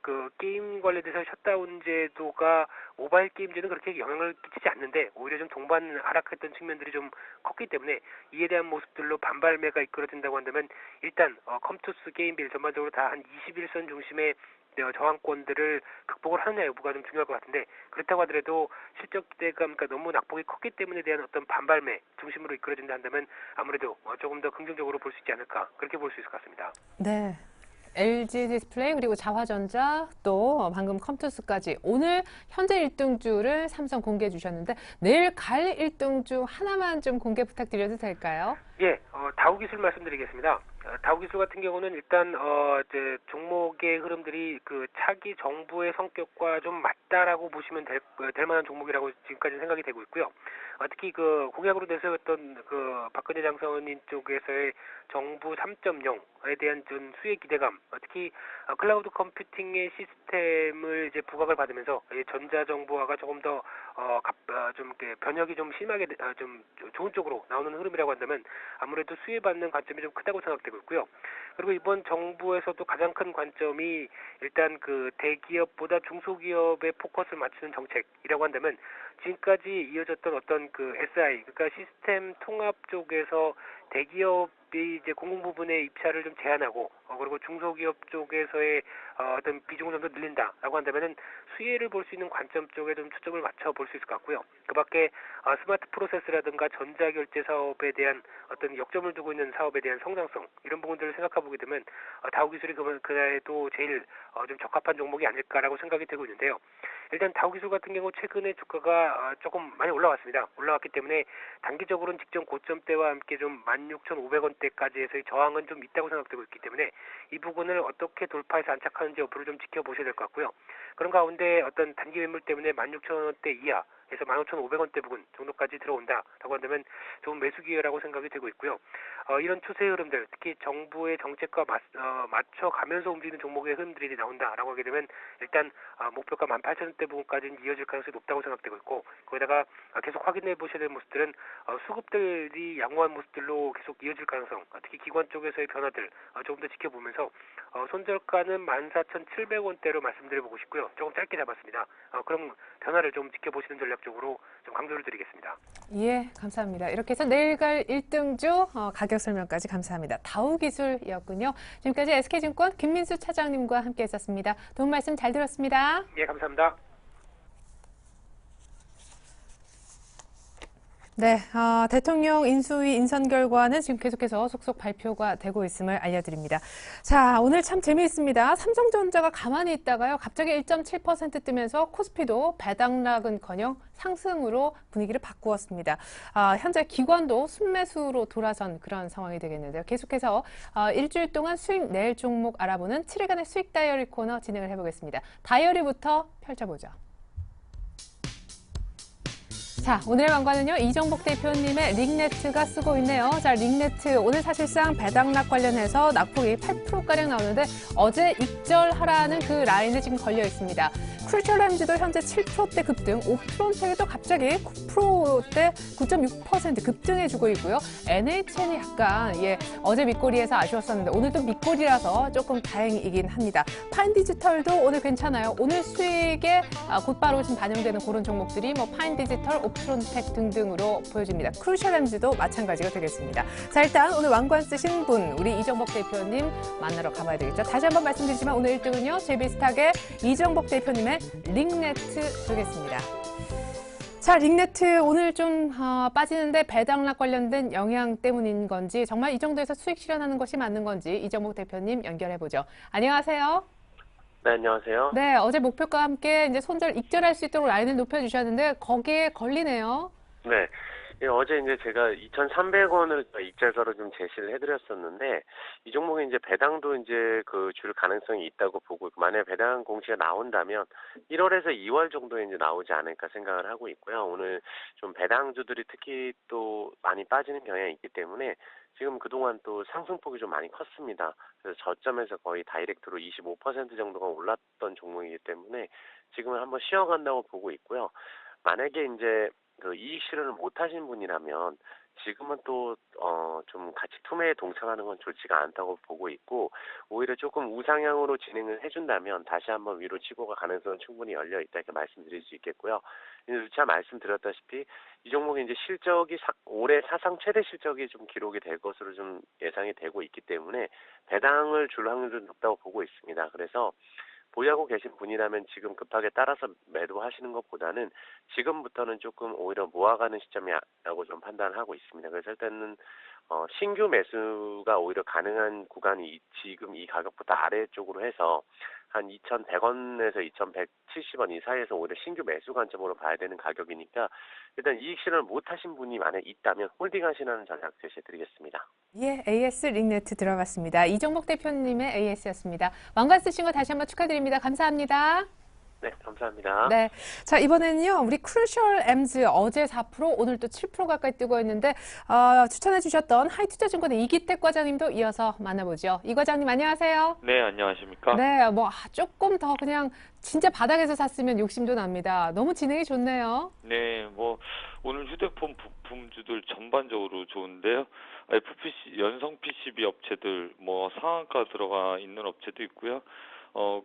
그 게임 관련돼서 셧다운 제도가 모바일 게임주는 그렇게 영향을 끼치지 않는데 오히려 좀 동반 하락했던 측면들이 좀 컸기 때문에 이에 대한 모습들로 반발매가 이끌어진다고 한다면 일단 컴투스 게임빌 전반적으로 다 한 21선 중심의 저항권들을 극복을 하느냐 여부가 좀 중요할 것 같은데 그렇다고 하더라도 실적 기대감, 그러니까 너무 낙폭이 컸기 때문에 대한 어떤 반발매 중심으로 이끌어진다 한다면 아무래도 조금 더 긍정적으로 볼 수 있지 않을까 그렇게 볼 수 있을 것 같습니다. 네. LG 디스플레이 그리고 자화전자 또 방금 컴투스까지 오늘 현재 1등주를 삼성 공개해 주셨는데 내일 갈 1등주 하나만 좀 공개 부탁드려도 될까요? 예, 다우기술 말씀드리겠습니다. 다우기술 같은 경우는 일단 이제 종목의 흐름들이 그 차기 정부의 성격과 좀 맞다라고 보시면 될 만한 종목이라고 지금까지 생각이 되고 있고요. 특히 그 공약으로 내세웠던 그 박근혜 장관님 쪽에서의 정부 3.0에 대한 좀 수혜 기대감, 특히 클라우드 컴퓨팅의 시스템을 이제 부각을 받으면서 전자정부화가 조금 더 좀 이렇게 변혁이 좀 심하게 좀 좋은 쪽으로 나오는 흐름이라고 한다면 아무래도 수혜받는 관점이 좀 크다고 생각되고 있고요. 그리고 이번 정부에서도 가장 큰 관점이 일단 그 대기업보다 중소기업에 포커스를 맞추는 정책이라고 한다면 지금까지 이어졌던 어떤 그 SI, 그러니까 시스템 통합 쪽에서 대기업이 이제 공공 부분의 입찰을 좀 제한하고 그리고 중소기업 쪽에서의 어떤 비중을 좀 더 늘린다라고 한다면은 수혜를 볼 수 있는 관점 쪽에 좀 초점을 맞춰 볼 수 있을 것 같고요. 그밖에 스마트 프로세스라든가 전자결제 사업에 대한 어떤 역점을 두고 있는 사업에 대한 성장성 이런 부분들을 생각해 보게 되면 다우기술이 그날에도 제일 좀 적합한 종목이 아닐까라고 생각이 되고 있는데요. 일단 다우기술 같은 경우 최근에 주가가 조금 많이 올라왔습니다. 올라왔기 때문에 단기적으로는 직전 고점대와 함께 좀 16,500원대까지에서의 저항은 좀 있다고 생각되고 있기 때문에 이 부분을 어떻게 돌파해서 안착하는지 여부를 좀 지켜보셔야 될 것 같고요. 그런 가운데 어떤 단기 매물 때문에 16,000원대 이하 에서 15,500원대 부근 정도까지 들어온다라고 한다면 좋은 매수 기회라고 생각이 되고 있고요. 이런 추세 흐름들, 특히 정부의 정책과 맞춰가면서 움직이는 종목의 흐름들이 나온다라고 하게 되면 일단 목표가 18,000원대 부분까지는 이어질 가능성이 높다고 생각되고 있고, 거기다가 계속 확인해 보셔야 될 모습들은 수급들이 양호한 모습들로 계속 이어질 가능성, 특히 기관 쪽에서의 변화들 조금 더 지켜보면서 손절가는 14,700원대로 말씀드려보고 싶고요. 조금 짧게 잡았습니다. 그럼 변화를 좀 지켜보시는 전략적으로 좀 강조를 드리겠습니다. 예, 감사합니다. 이렇게 해서 내일 갈 1등주 가격 설명까지 감사합니다. 다우기술이었군요. 지금까지 SK증권 김민수 차장님과 함께 했었습니다. 도움 말씀 잘 들었습니다. 예, 감사합니다. 네, 대통령 인수위 인선 결과는 지금 계속해서 속속 발표가 되고 있음을 알려드립니다. 자, 오늘 참 재미있습니다. 삼성전자가 가만히 있다가요, 갑자기 1.7% 뜨면서 코스피도 배당락은커녕 상승으로 분위기를 바꾸었습니다. 현재 기관도 순매수로 돌아선 그런 상황이 되겠는데요. 계속해서 일주일 동안 수익 낼 종목 알아보는 7일간의 수익 다이어리 코너 진행을 해보겠습니다. 다이어리부터 펼쳐보죠. 자, 오늘의 왕관은요, 이정복 대표님의 링네트가 쓰고 있네요. 자, 링네트 오늘 사실상 배당락 관련해서 낙폭이 8%가량 나오는데 어제 익절하라는 그 라인에 지금 걸려 있습니다. 크루셜렌즈도 현재 7%대 급등, 오프론텍도 갑자기 9%대 9.6% 급등해주고 있고요. NHN이 약간 어제 밑거리에서 아쉬웠었는데 오늘도 밑거리라서 조금 다행이긴 합니다. 파인디지털도 오늘 괜찮아요. 오늘 수익에 곧바로 지금 반영되는 그런 종목들이 파인디지털, 오프론텍 등등으로 보여집니다. 크루셜렌즈도 마찬가지가 되겠습니다. 자, 일단 오늘 왕관 쓰신 분, 우리 이정복 대표님 만나러 가봐야 되겠죠. 다시 한번 말씀드리지만 오늘 1등은요, 제비스탁의 이정복 대표님의 링네트 되겠습니다. 자, 링네트 오늘 좀 빠지는데 배당락 관련된 영향 때문인 건지, 정말 이 정도에서 수익 실현하는 것이 맞는 건지 이정복 대표님 연결해보죠. 안녕하세요. 네, 안녕하세요. 네, 어제 목표가 함께 이제 손절 익절할 수 있도록 라인을 높여주셨는데 거기에 걸리네요. 네. 어제 이제 제가 2,300원을 입찰가로 좀 제시를 해드렸었는데, 이 종목에 이제 배당도 이제 줄 가능성이 있다고 보고, 만약에 배당 공시가 나온다면 1월에서 2월 정도에 이제 나오지 않을까 생각을 하고 있고요. 오늘 좀 배당주들이 특히 또 많이 빠지는 경향이 있기 때문에 지금 그동안 또 상승폭이 좀 많이 컸습니다. 그래서 저점에서 거의 다이렉트로 25% 정도가 올랐던 종목이기 때문에 지금은 한번 쉬어간다고 보고 있고요. 만약에 이제 이익 실현을 못 하신 분이라면 지금은 또 좀 같이 투매에 동참하는 건 좋지가 않다고 보고 있고, 오히려 조금 우상향으로 진행을 해준다면 다시 한번 위로 치고 갈 가능성은 충분히 열려 있다 이렇게 말씀드릴 수 있겠고요. 누차 말씀드렸다시피 이 종목이 이제 실적이 올해 사상 최대 실적이 좀 기록이 될 것으로 좀 예상이 되고 있기 때문에 배당을 줄 확률은 높다고 보고 있습니다. 그래서 보유하고 계신 분이라면 지금 급하게 따라서 매도하시는 것보다는 지금부터는 조금 오히려 모아가는 시점이라고 좀 판단을 하고 있습니다. 그래서 일단은 신규 매수가 오히려 가능한 구간이 지금 이 가격보다 아래쪽으로 해서 한 2,100원에서 2,170원 이 사이에서 오히려 신규 매수 관점으로 봐야 되는 가격이니까 일단 이익 실현을 못 하신 분이 만약에 있다면 홀딩 하시는 전략 제시해드리겠습니다. 예, AS 링네트 들어봤습니다. 이정복 대표님의 AS였습니다. 왕관 쓰신 거 다시 한번 축하드립니다. 감사합니다. 네, 감사합니다. 네. 자, 이번에는요, 우리 크루셜 엠즈 어제 4%, 오늘 또 7% 가까이 뜨고 있는데, 추천해 주셨던 하이투자증권의 이기택 과장님도 이어서 만나보죠. 이 과장님, 안녕하세요. 네, 안녕하십니까? 네, 조금 더 그냥 진짜 바닥에서 샀으면 욕심도 납니다. 너무 진행이 좋네요. 네, 오늘 휴대폰 부품주들 전반적으로 좋은데요. FPC, 연성 PCB 업체들, 상한가 들어가 있는 업체도 있고요.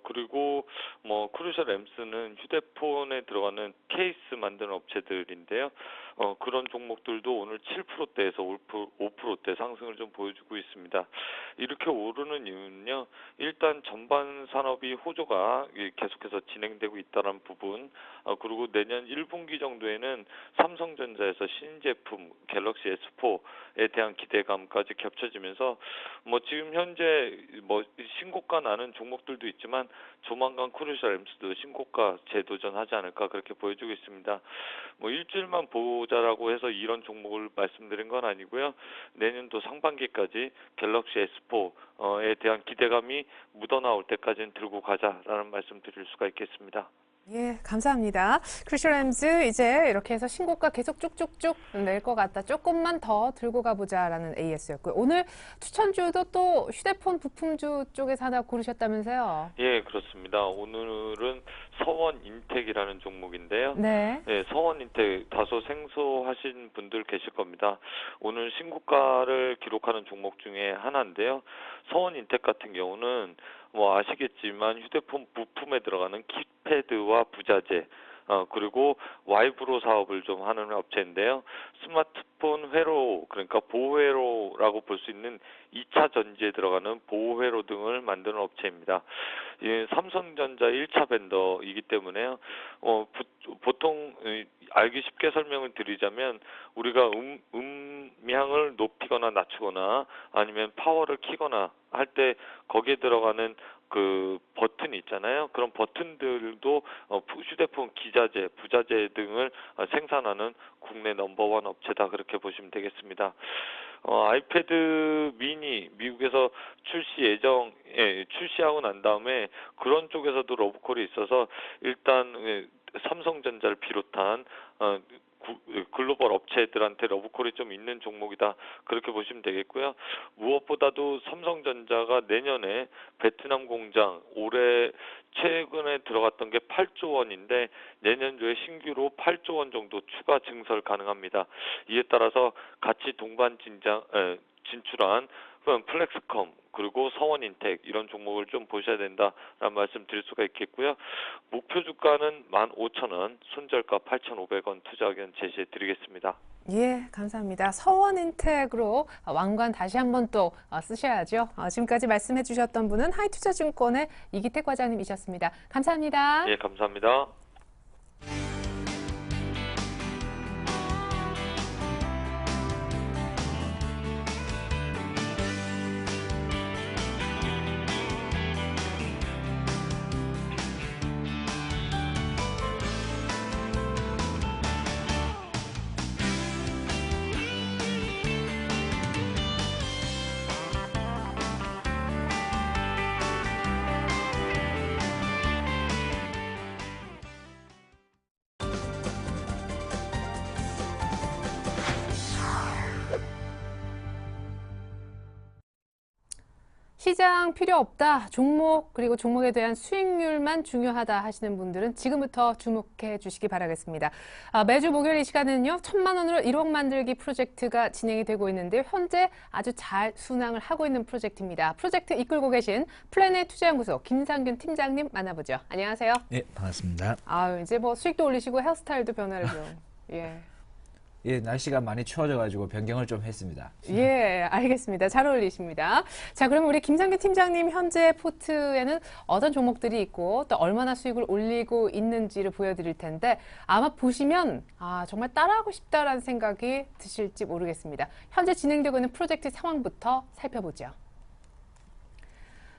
그리고 크루셜 엠스는 휴대폰에 들어가는 케이스 만드는 업체들인데요. 그런 종목들도 오늘 7%대에서 5%대 상승을 좀 보여주고 있습니다. 이렇게 오르는 이유는요. 일단 전반 산업이 호조가 계속해서 진행되고 있다는 부분, 그리고 내년 1분기 정도에는 삼성전자에서 신제품 갤럭시 S4에 대한 기대감까지 겹쳐지면서 지금 현재 신고가 나는 종목들도 있지만 조만간 크루셜엠스도 신고가 재도전하지 않을까 그렇게 보여주고 있습니다. 일주일만 보자라고 해서 이런 종목을 말씀드린 건 아니고요. 내년도 상반기까지 갤럭시 S4에 대한 기대감이 묻어나올 때까지는 들고 가자라는 말씀 드릴 수가 있겠습니다. 예, 감사합니다. 크루셜엠즈 이제 이렇게 해서 신고가 계속 쭉쭉쭉 낼 것 같다. 조금만 더 들고 가보자라는 AS였고요. 오늘 추천주도 또 휴대폰 부품주 쪽에서 하나 고르셨다면서요? 예, 그렇습니다. 오늘은 서원인텍이라는 종목인데요. 네. 네, 서원인텍 다소 생소하신 분들 계실 겁니다. 오늘 신고가를 기록하는 종목 중에 하나인데요. 서원인텍 같은 경우는 아시겠지만 휴대폰 부품에 들어가는 키패드와 부자재, 그리고 와이브로 사업을 좀 하는 업체인데요. 스마트폰 회로, 그러니까 보호회로라고 볼 수 있는 2차 전지에 들어가는 보호회로 등을 만드는 업체입니다. 삼성전자 1차 벤더이기 때문에요. 보통 알기 쉽게 설명을 드리자면 우리가 음량을 높이거나 낮추거나 아니면 파워를 키거나 할 때 거기에 들어가는 그 버튼이 있잖아요. 그런 버튼들도 휴대폰 기자재, 부자재 등을 생산하는 국내 넘버원 업체다 그렇게 보시면 되겠습니다. 아이패드 미니 미국에서 출시하고 난 다음에 그런 쪽에서도 러브콜이 있어서 일단 삼성전자를 비롯한 글로벌 업체들한테 러브콜이 좀 있는 종목이다 그렇게 보시면 되겠고요. 무엇보다도 삼성전자가 내년에 베트남 공장 올해 최근에 들어갔던 게 8조 원인데 내년도에 신규로 8조 원 정도 추가 증설 가능합니다. 이에 따라서 같이 동반 진출한 플렉스컴 그리고 서원인텍 이런 종목을 좀 보셔야 된다라는 말씀 드릴 수가 있겠고요. 목표 주가는 15,000원, 손절가 8,500원 투자 의견 제시해 드리겠습니다. 예, 감사합니다. 서원인텍으로 왕관 다시 한번 또 쓰셔야죠. 지금까지 말씀해 주셨던 분은 하이투자증권의 이기택 과장님이셨습니다. 감사합니다. 예, 감사합니다. 시장 필요 없다. 종목 그리고 종목에 대한 수익률만 중요하다 하시는 분들은 지금부터 주목해 주시기 바라겠습니다. 매주 목요일 이 시간은요. 1,000만 원으로 1억 만들기 프로젝트가 진행이 되고 있는데요. 현재 아주 잘 순항을 하고 있는 프로젝트입니다. 프로젝트 이끌고 계신 플래닛 투자연구소 김상균 팀장님 만나보죠. 안녕하세요. 네, 반갑습니다. 이제 수익도 올리시고 헤어스타일도 변화를 좀. 예. 예, 날씨가 많이 추워져가지고 변경을 좀 했습니다. 예, 알겠습니다. 잘 어울리십니다. 자, 그러면 우리 김상균 팀장님 현재 포트에는 어떤 종목들이 있고 또 얼마나 수익을 올리고 있는지를 보여드릴 텐데 아마 보시면 정말 따라하고 싶다라는 생각이 드실지 모르겠습니다. 현재 진행되고 있는 프로젝트 상황부터 살펴보죠.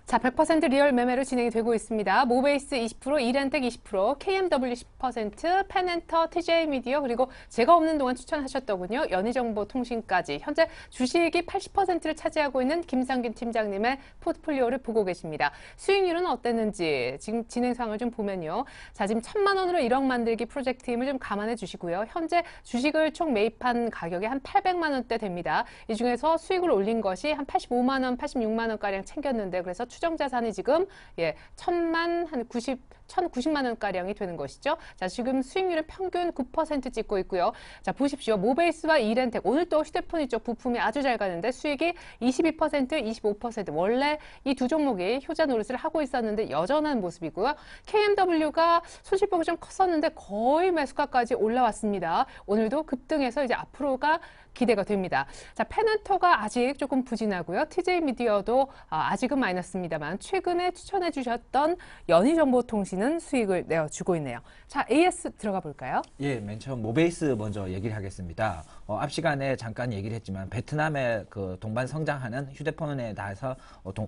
자, 100% 리얼 매매로 진행이 되고 있습니다. 모베이스 20%, 이랜텍 20%, KMW 10%, 펜엔터, TJ미디어 그리고 제가 없는 동안 추천하셨더군요. 연희정보통신까지 현재 주식이 80%를 차지하고 있는 김상균 팀장님의 포트폴리오를 보고 계십니다. 수익률은 어땠는지 지금 진행 상황을 좀 보면요. 자, 지금 1,000만 원으로 1억 만들기 프로젝트임을 좀 감안해 주시고요. 현재 주식을 총 매입한 가격이 한 800만 원대 됩니다. 이 중에서 수익을 올린 것이 한 85만 원, 86만 원가량 챙겼는데 그래서 추정 자산이 지금 1,000만 한 90 1,090만 원가량이 되는 것이죠. 자, 지금 수익률은 평균 9% 찍고 있고요. 자, 보십시오. 모베이스와 이렌텍. 오늘 또 휴대폰 이쪽 부품이 아주 잘 가는데 수익이 22%, 25%. 원래 이 두 종목이 효자 노릇을 하고 있었는데 여전한 모습이고요. KMW가 손실폭이 좀 컸었는데 거의 매수가까지 올라왔습니다. 오늘도 급등해서 이제 앞으로가 기대가 됩니다. 자, 페넌터가 아직 조금 부진하고요. TJ 미디어도 아직은 마이너스입니다만 최근에 추천해 주셨던 연희정보통신은 수익을 내어주고 있네요. 자, AS 들어가 볼까요? 예, 맨 처음 모베이스 먼저 얘기를 하겠습니다. 앞 시간에 잠깐 얘기를 했지만 베트남의 그 동반 성장하는 휴대폰에 대해서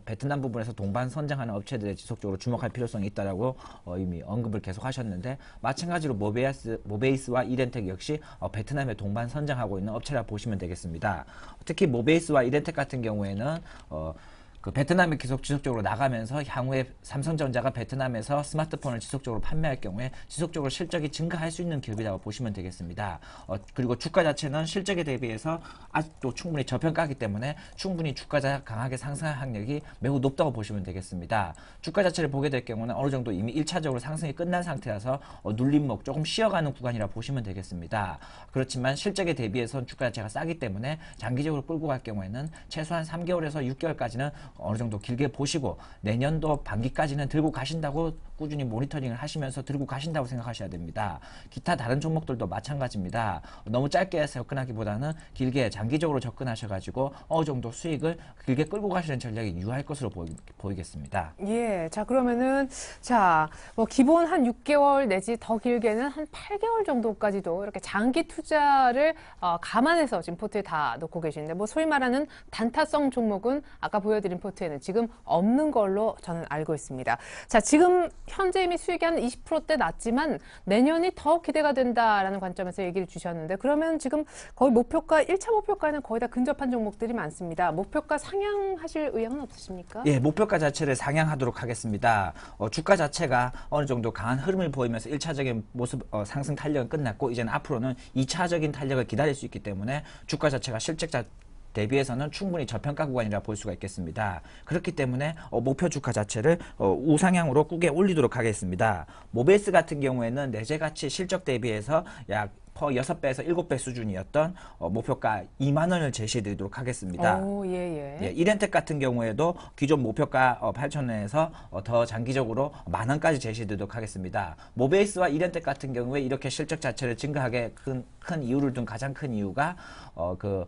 베트남 부분에서 동반 성장하는 업체들에 지속적으로 주목할 필요성이 있다라고 이미 언급을 계속 하셨는데 마찬가지로 모베이스와 이렌텍 역시 베트남에 동반 성장하고 있는 업체라 보시면 되겠습니다. 특히 모베이스와 이렌텍 같은 경우에는 그 베트남에 계속 지속적으로 나가면서 향후에 삼성전자가 베트남에서 스마트폰을 지속적으로 판매할 경우에 지속적으로 실적이 증가할 수 있는 기업이라고 보시면 되겠습니다. 그리고 주가 자체는 실적에 대비해서 아직도 충분히 저평가이기 때문에 충분히 주가가 강하게 상승할 확률이 매우 높다고 보시면 되겠습니다. 주가 자체를 보게 될 경우는 어느 정도 이미 1차적으로 상승이 끝난 상태라서 눌림목 조금 쉬어가는 구간이라 보시면 되겠습니다. 그렇지만 실적에 대비해서 주가 자체가 싸기 때문에 장기적으로 끌고 갈 경우에는 최소한 3개월에서 6개월까지는 어느 정도 길게 보시고 내년도 반기까지는 들고 가신다고 꾸준히 모니터링을 하시면서 들고 가신다고 생각하셔야 됩니다. 기타 다른 종목들도 마찬가지입니다. 너무 짧게 접근하기보다는 길게 장기적으로 접근하셔가지고 어느 정도 수익을 길게 끌고 가시는 전략이 유효할 것으로 보이겠습니다. 예, 자 그러면은 뭐 기본 한 6개월 내지 더 길게는 한 8개월 정도까지도 이렇게 장기 투자를 감안해서 지금 포트에 다 놓고 계시는데 뭐 소위 말하는 단타성 종목은 아까 보여드린 포트에는 지금 없는 걸로 저는 알고 있습니다. 자, 지금 현재 이미 수익이 한 20%대 낮지만 내년이 더 기대가 된다라는 관점에서 얘기를 주셨는데 그러면 지금 거의 목표가 1차 목표가에는 거의 다 근접한 종목들이 많습니다. 목표가 상향하실 의향은 없으십니까? 예, 목표가 자체를 상향하도록 하겠습니다. 주가 자체가 어느 정도 강한 흐름을 보이면서 1차적인 모습 상승 탄력은 끝났고 이제는 앞으로는 2차적인 탄력을 기다릴 수 있기 때문에 주가 자체가 실적 대비해서는 충분히 저평가 구간이라 볼 수가 있겠습니다. 그렇기 때문에 목표 주가 자체를 우상향으로 꾸게 올리도록 하겠습니다. 모베이스 같은 경우에는 내재가치 실적 대비해서 약 6배에서 7배 수준이었던 목표가 2만 원을 제시해드리도록 하겠습니다. 오, 예. 예, 이렌텍 같은 경우에도 기존 목표가 8,000원에서 더 장기적으로 만 원까지 제시해드리도록 하겠습니다. 모베이스와 이렌텍 같은 경우에 이렇게 실적 자체를 증가하게 큰 이유를 둔 가장 큰 이유가 그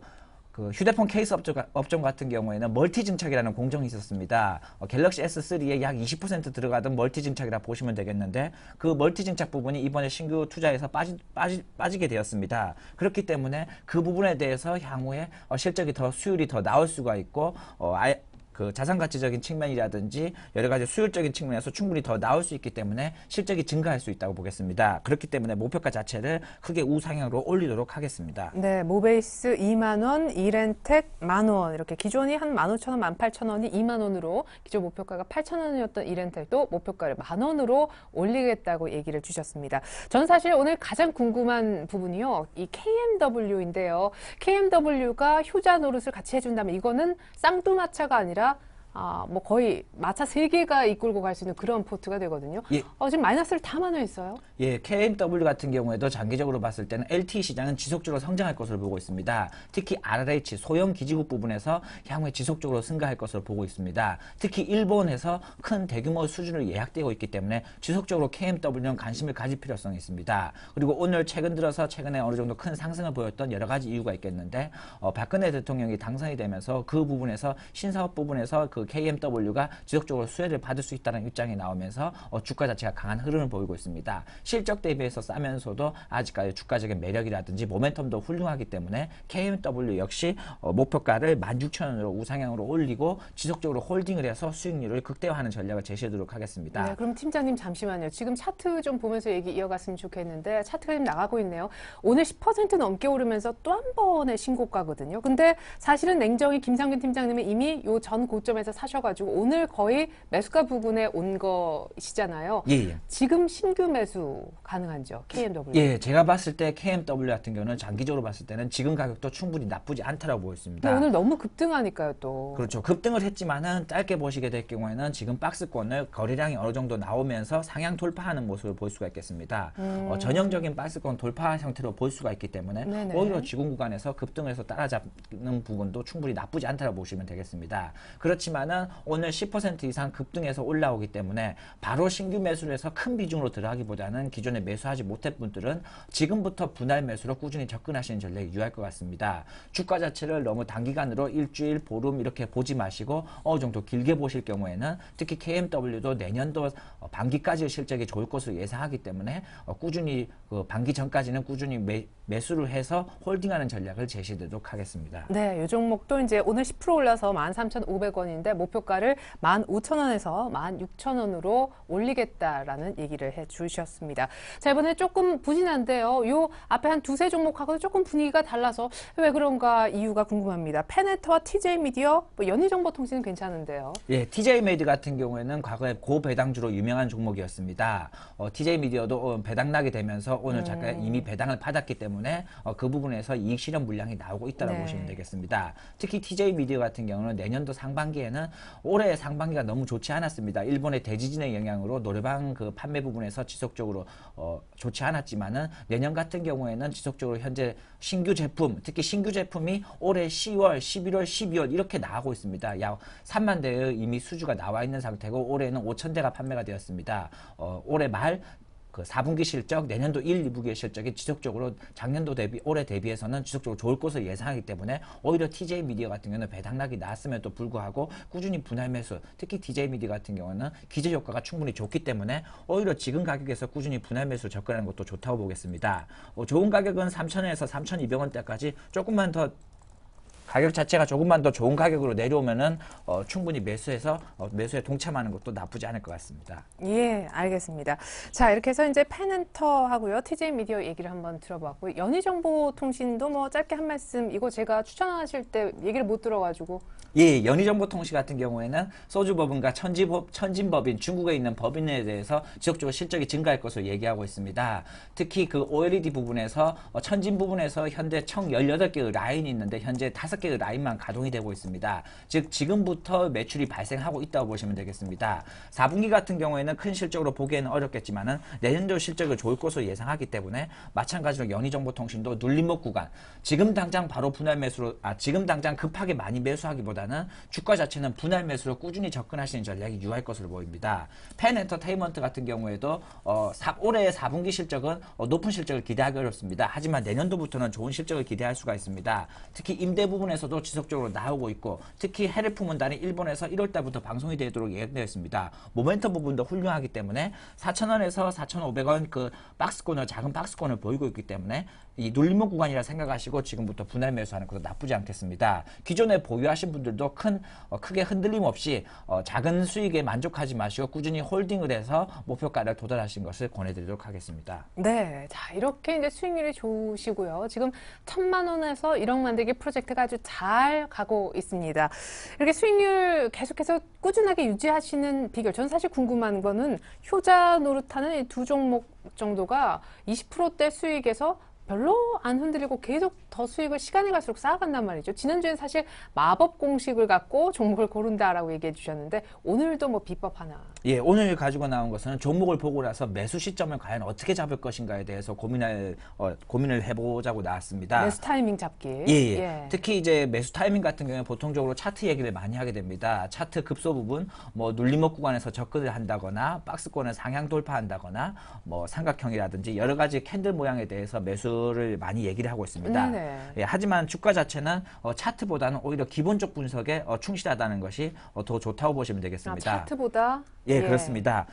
휴대폰 케이스 업종 같은 경우에는 멀티 증착이라는 공정이 있었습니다. 갤럭시 S3에 약 20% 들어가던 멀티 증착이라 보시면 되겠는데 그 멀티 증착 부분이 이번에 신규 투자에서 빠지게 되었습니다. 그렇기 때문에 그 부분에 대해서 향후에 실적이 더 수율이 더 나올 수가 있고 그 자산가치적인 측면이라든지 여러 가지 수율적인 측면에서 충분히 더 나올 수 있기 때문에 실적이 증가할 수 있다고 보겠습니다. 그렇기 때문에 목표가 자체를 크게 우상향으로 올리도록 하겠습니다. 네, 모베이스 2만 원, 이렌텍 만 원, 이렇게 기존이 한 15,000원, 18,000원이 2만 원으로 기존 목표가가 8,000원이었던 이렌텍도 목표가를 만 원으로 올리겠다고 얘기를 주셨습니다. 전 사실 오늘 가장 궁금한 부분이요, 이 KMW인데요. KMW가 효자 노릇을 같이 해준다면 이거는 쌍두마차가 아니라 뭐 거의 마차 3개가 이끌고 갈 수 있는 그런 포트가 되거든요. 예. 지금 마이너스를 다 만회 있어요. 예, KMW 같은 경우에도 장기적으로 봤을 때는 LTE 시장은 지속적으로 성장할 것으로 보고 있습니다. 특히 RRH 소형 기지국 부분에서 향후에 지속적으로 증가할 것으로 보고 있습니다. 특히 일본에서 큰 대규모 수준을 예약되고 있기 때문에 지속적으로 KMW는 관심을 가질 필요성이 있습니다. 그리고 오늘 최근에 어느 정도 큰 상승을 보였던 여러 가지 이유가 있겠는데 박근혜 대통령이 당선이 되면서 그 부분에서 신사업 부분에서 그 KMW가 지속적으로 수혜를 받을 수 있다는 입장이 나오면서 주가 자체가 강한 흐름을 보이고 있습니다. 실적 대비해서 싸면서도 아직까지 주가적인 매력이라든지 모멘텀도 훌륭하기 때문에 KMW 역시 목표가를 16,000원으로 우상향으로 올리고 지속적으로 홀딩을 해서 수익률을 극대화하는 전략을 제시하도록 하겠습니다. 네, 그럼 팀장님 잠시만요. 지금 차트 좀 보면서 얘기 이어갔으면 좋겠는데 차트가 지금 나가고 있네요. 오늘 10% 넘게 오르면서 또 한 번의 신고가거든요. 근데 사실은 냉정히 김상균 팀장님은 이미 요 전 고점에서 사셔가지고 오늘 거의 매수가 부근에 온 것이잖아요. 예. 지금 신규 매수 가능한죠? KMW. 예, 제가 봤을 때 KMW 같은 경우는 장기적으로 봤을 때는 지금 가격도 충분히 나쁘지 않다라고 보였습니다. 오늘 너무 급등하니까요, 또. 그렇죠. 급등을 했지만은 짧게 보시게 될 경우에는 지금 박스권을 거래량이 어느 정도 나오면서 상향 돌파하는 모습을 볼 수가 있겠습니다. 전형적인 박스권 돌파 형태로 볼 수가 있기 때문에 네네. 오히려 지금 구간에서 급등을 해서 따라잡는 부분도 충분히 나쁘지 않다고 보시면 되겠습니다. 그렇지만은 오늘 10% 이상 급등해서 올라오기 때문에 바로 신규 매수를 해서 큰 비중으로 들어가기보다는 기존에 매수하지 못했던 분들은 지금부터 분할 매수로 꾸준히 접근하시는 전략이 유효할 것 같습니다. 주가 자체를 너무 단기간으로 일주일, 보름 이렇게 보지 마시고 어느 정도 길게 보실 경우에는 특히 KMW도 내년도 반기까지 실적이 좋을 것으로 예상하기 때문에 꾸준히 그 반기 전까지는 꾸준히 매수를 해서 홀딩하는 전략을 제시되도록 하겠습니다. 네, 이 종목도 이제 오늘 10% 올라서 13,500원인데 목표가를 15,000원에서 16,000원으로 올리겠다라는 얘기를 해 주셨습니다. 자, 이번에 조금 부진한데요. 요 앞에 한 두세 종목하고도 조금 분위기가 달라서 왜 그런가 이유가 궁금합니다. 페네터와 TJ미디어, 뭐 연희정보통신은 괜찮은데요. 예, TJ메이드 같은 경우에는 과거에 고배당주로 유명한 종목이었습니다. TJ미디어도 배당나게 되면서 오늘 잠깐 이미 배당을 받았기 때문에 그 부분에서 이익 실현 물량이 나오고 있다고 네. 보시면 되겠습니다. 특히 TJ미디어 같은 경우는 내년도 상반기에는 올해 상반기가 너무 좋지 않았습니다. 일본의 대지진의 영향으로 노래방 그 판매 부분에서 지속적으로 좋지 않았지만은 내년 같은 경우에는 지속적으로 현재 신규 제품, 특히 신규 제품이 올해 10월, 11월, 12월 이렇게 나가고 있습니다. 약 3만 대의 이미 수주가 나와 있는 상태고 올해는 5천 대가 판매가 되었습니다. 올해 말 그 4분기 실적, 내년도 1, 2분기의 실적이 지속적으로 작년도 대비, 올해 대비해서는 지속적으로 좋을 것으로 예상하기 때문에 오히려 TJ미디어 같은 경우는 배당락이 나왔음에도 불구하고 꾸준히 분할 매수, 특히 TJ미디어 같은 경우는 기저 효과가 충분히 좋기 때문에 오히려 지금 가격에서 꾸준히 분할 매수 접근하는 것도 좋다고 보겠습니다. 좋은 가격은 3,000원에서 3,200원대까지 조금만 더 가격 자체가 조금만 더 좋은 가격으로 내려오면은 충분히 매수해서 매수에 동참하는 것도 나쁘지 않을 것 같습니다. 예, 알겠습니다. 자, 이렇게 해서 이제 페넨터하고요, TJ미디어 얘기를 한번 들어봤고, 연희정보통신도 뭐 짧게 한 말씀, 이거 제가 추천하실 때 얘기를 못 들어가지고. 예, 연희정보통신 같은 경우에는 소주법인과 천진법인, 중국에 있는 법인에 대해서 지속적으로 실적이 증가할 것으로 얘기하고 있습니다. 특히 그 OLED 부분에서 천진 부분에서 현재 총 18개의 라인이 있는데 현재 5개의 라인만 가동이 되고 있습니다. 즉 지금부터 매출이 발생하고 있다고 보시면 되겠습니다. 4분기 같은 경우에는 큰 실적으로 보기에는 어렵겠지만은 내년도 실적을 좋을 것으로 예상하기 때문에 마찬가지로 연희정보통신도 눌림목 구간, 지금 당장 바로 분할 매수로 지금 당장 급하게 많이 매수하기보다는 주가 자체는 분할 매수로 꾸준히 접근하시는 전략이 유효할 것으로 보입니다. 펜엔터테인먼트 같은 경우에도 올해의 4분기 실적은 높은 실적을 기대하기 어렵습니다. 하지만 내년도부터는 좋은 실적을 기대할 수가 있습니다. 특히 임대 부분에서도 지속적으로 나오고 있고 특히 해외 품문단이 일본에서 1월달부터 방송이 되도록 예정되어 있습니다. 모멘텀 부분도 훌륭하기 때문에 4,000원에서 4,500원 그 박스권을 작은 박스권을 보이고 있기 때문에 이 눌림목 구간이라 생각하시고 지금부터 분할 매수하는 것도 나쁘지 않겠습니다. 기존에 보유하신 분들도 크게 흔들림 없이 작은 수익에 만족하지 마시고 꾸준히 홀딩을 해서 목표가를 도달하신 것을 권해드리도록 하겠습니다. 네, 자, 이렇게 이제 수익률이 좋으시고요. 지금 1,000만 원에서 1억 만들기 프로젝트가 아주 잘 가고 있습니다. 이렇게 수익률 계속해서 꾸준하게 유지하시는 비결, 저는 사실 궁금한 거는 효자 노릇하는 이 두 종목 정도가 20%대 수익에서 별로 안 흔들리고 계속 더 수익을 시간이 갈수록 쌓아간단 말이죠. 지난주엔 사실 마법 공식을 갖고 종목을 고른다라고 얘기해 주셨는데 오늘도 뭐 비법 하나. 예, 오늘 가지고 나온 것은 종목을 보고 나서 매수 시점을 과연 어떻게 잡을 것인가에 대해서 고민을 해보자고 나왔습니다. 매수 타이밍 잡기. 예. 특히 이제 매수 타이밍 같은 경우에 보통적으로 차트 얘기를 많이 하게 됩니다. 차트 급소 부분, 뭐 눌림목 구간에서 접근을 한다거나 박스권을 상향 돌파한다거나 뭐 삼각형이라든지 여러 가지 캔들 모양에 대해서 매수를 많이 얘기를 하고 있습니다. 예, 하지만 주가 자체는 차트보다는 오히려 기본적 분석에 충실하다는 것이 더 좋다고 보시면 되겠습니다. 차트보다? 예, 그렇습니다.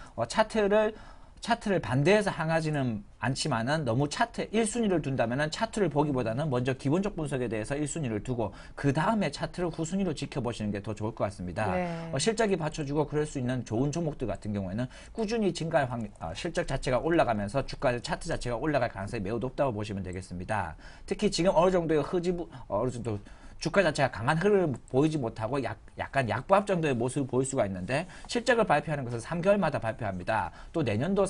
차트를 반대해서 향하지는 않지만은 너무 차트 1순위를 둔다면은 차트를 보기보다는 먼저 기본적 분석에 대해서 1순위를 두고 그 다음에 차트를 후순위로 지켜보시는 게 더 좋을 것 같습니다. 실적이 받쳐주고 그럴 수 있는 좋은 종목들 같은 경우에는 꾸준히 증가할 실적 자체가 올라가면서 주가 차트 자체가 올라갈 가능성이 매우 높다고 보시면 되겠습니다. 특히 지금 어느 정도 주가 자체가 강한 흐름을 보이지 못하고 약간 약보합 정도의 모습을 보일 수가 있는데 실적을 발표하는 것은 3개월마다 발표합니다. 또 내년도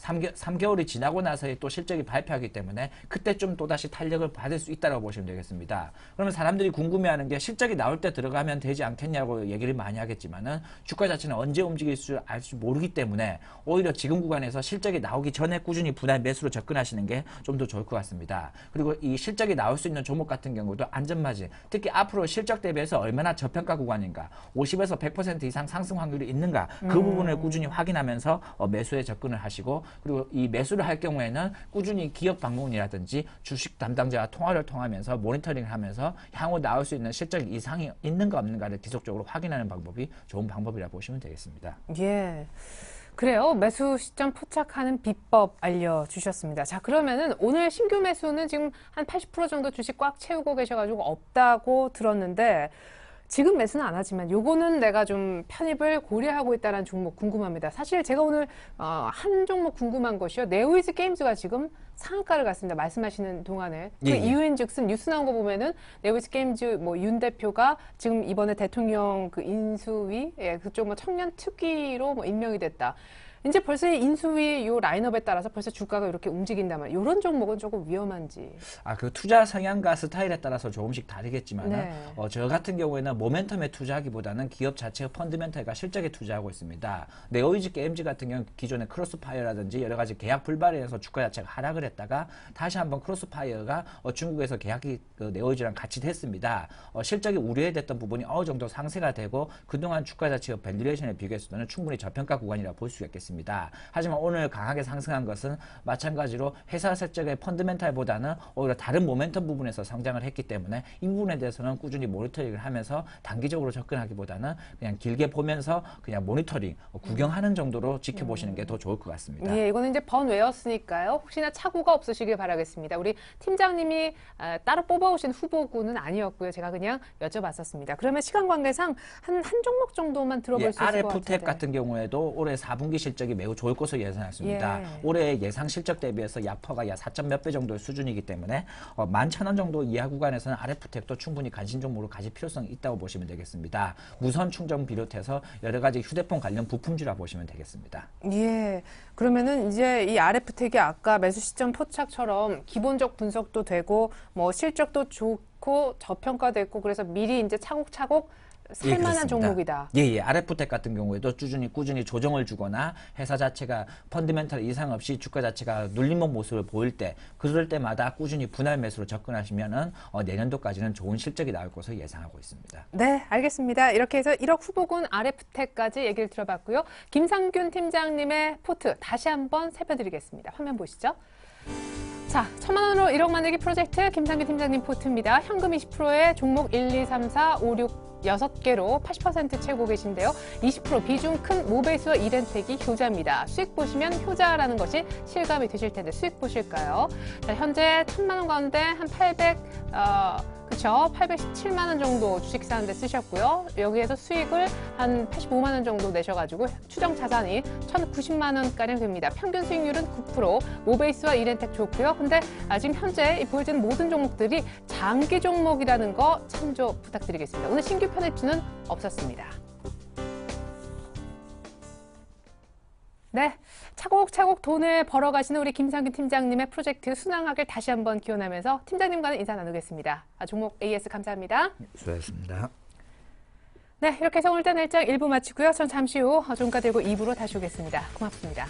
3개월이 지나고 나서 또 실적이 발표하기 때문에 그때 좀 또다시 탄력을 받을 수 있다고 보시면 되겠습니다. 그러면 사람들이 궁금해하는 게 실적이 나올 때 들어가면 되지 않겠냐고 얘기를 많이 하겠지만은 주가 자체는 언제 움직일 줄 알 수 모르기 때문에 오히려 지금 구간에서 실적이 나오기 전에 꾸준히 분할 매수로 접근하시는 게 좀 더 좋을 것 같습니다. 그리고 이 실적이 나올 수 있는 종목 같은 경우도 안전마진, 특히 앞으로 실적 대비해서 얼마나 저평가 구간인가, 50에서 100% 이상 상승 확률이 있는가, 그 부분을 꾸준히 확인하면서 매수에 접근을 하시고, 그리고 이 매수를 할 경우에는 꾸준히 기업 방문이라든지 주식 담당자와 통화를 통하면서 모니터링을 하면서 향후 나올 수 있는 실적 이상이 있는가 없는가를 지속적으로 확인하는 방법이 좋은 방법이라고 보시면 되겠습니다. 예. 그래요. 매수 시점 포착하는 비법 알려주셨습니다. 자, 그러면은 오늘 신규 매수는 지금 한 80% 정도 주식 꽉 채우고 계셔가지고 없다고 들었는데, 지금 매수는 안 하지만 요거는 내가 좀 편입을 고려하고 있다는 종목 궁금합니다. 사실 제가 오늘 한 종목 궁금한 것이요. 네오이즈 게임즈가 지금 상한가를 갔습니다. 말씀하시는 동안에. 그 이유인즉슨 뉴스 나온 거 보면은 네오이즈 게임즈 뭐 윤 대표가 지금 이번에 대통령 그 인수위, 그쪽 뭐 청년 특위로 뭐 임명이 됐다. 이제 벌써 이 인수위 요 라인업에 따라서 벌써 주가가 이렇게 움직인단 말이에요. 이런 종목은 조금 위험한지. 그 투자 성향과 스타일에 따라서 조금씩 다르겠지만, 네. 저 같은 경우에는 모멘텀에 투자하기보다는 기업 자체의 펀드멘탈과 실적에 투자하고 있습니다. 네오이즈 게임즈 같은 경우는 기존의 크로스파이어라든지 여러 가지 계약 불발해서 주가 자체가 하락을 했다가 다시 한번 크로스파이어가 중국에서 계약이 네오이즈랑 같이 됐습니다. 실적이 우려됐던 부분이 어느 정도 상쇄가 되고 그동안 주가 자체의 밸류레이션에 비교해서는 충분히 저평가 구간이라고 볼 수가 있겠습니다. 하지만 오늘 강하게 상승한 것은 마찬가지로 회사 실적의 펀드멘탈보다는 오히려 다른 모멘텀 부분에서 성장을 했기 때문에 이 부분에 대해서는 꾸준히 모니터링을 하면서 단기적으로 접근하기보다는 그냥 길게 보면서 그냥 모니터링, 구경하는 정도로 지켜보시는 게 더 좋을 것 같습니다. 예, 이거는 이제 번외였으니까요. 혹시나 착오가 없으시길 바라겠습니다. 우리 팀장님이 따로 뽑아오신 후보군은 아니었고요. 제가 그냥 여쭤봤었습니다. 그러면 시간 관계상 한 종목 정도만 들어볼 수 있을 것 같은데. RF텍 같은 경우에도 올해 4분기 실적이 매우 좋을 것으로 예상했습니다. 올해 예상 실적 대비해서 야퍼가 약 4점 몇 배 정도의 수준이기 때문에 11,000원 정도 이하 구간에서는 RF텍도 충분히 관심 종목으로 가질 필요성이 있다고 보시면 되겠습니다. 무선 충전 비롯해서 여러 가지 휴대폰 관련 부품주라 보시면 되겠습니다. 예. 그러면은 이제 이 RF텍이 아까 매수 시점 포착처럼 기본적 분석도 되고 뭐 실적도 좋고 저평가됐고 그래서 미리 이제 차곡차곡 살만한 종목이다. RF텍 같은 경우에도 꾸준히 조정을 주거나 회사 자체가 펀드멘탈 이상 없이 주가 자체가 눌림목 모습을 보일 때 그럴 때마다 꾸준히 분할 매수로 접근하시면은 내년도까지는 좋은 실적이 나올 것으로 예상하고 있습니다. 네, 알겠습니다. 이렇게 해서 1억 후보군 RF텍까지 얘기를 들어봤고요. 김상균 팀장님의 포트 다시 한번 살펴드리겠습니다. 화면 보시죠. 자, 1,000만 원으로 1억 만들기 프로젝트 김상균 팀장님 포트입니다. 현금 20%에 종목 1, 2, 3, 4, 5, 6, 6개로 80% 채우고 계신데요. 20% 비중 큰 모베이스와 이렌텍이 효자입니다. 수익 보시면 효자라는 것이 실감이 되실 텐데 수익 보실까요? 자, 현재 1,000만 원 가운데 한 817만 원 정도 주식 사는데 쓰셨고요. 여기에서 수익을 한 85만 원 정도 내셔가지고 추정 자산이 1,090만 원가량 됩니다. 평균 수익률은 9%, 모베이스와 이렌텍 좋고요. 근데 지금 현재 보여지는 모든 종목들이 장기 종목이라는 거 참조 부탁드리겠습니다. 오늘 신규 편입주는 없었습니다. 네, 차곡차곡 돈을 벌어가시는 우리 김상균 팀장님의 프로젝트 순항하길 다시 한번 기원하면서 팀장님과는 인사 나누겠습니다. 종목 AS 감사합니다. 수고하셨습니다. 네, 이렇게 해서 오늘 일장 1부 마치고요. 전 잠시 후 종가 들고 2부로 다시 오겠습니다. 고맙습니다.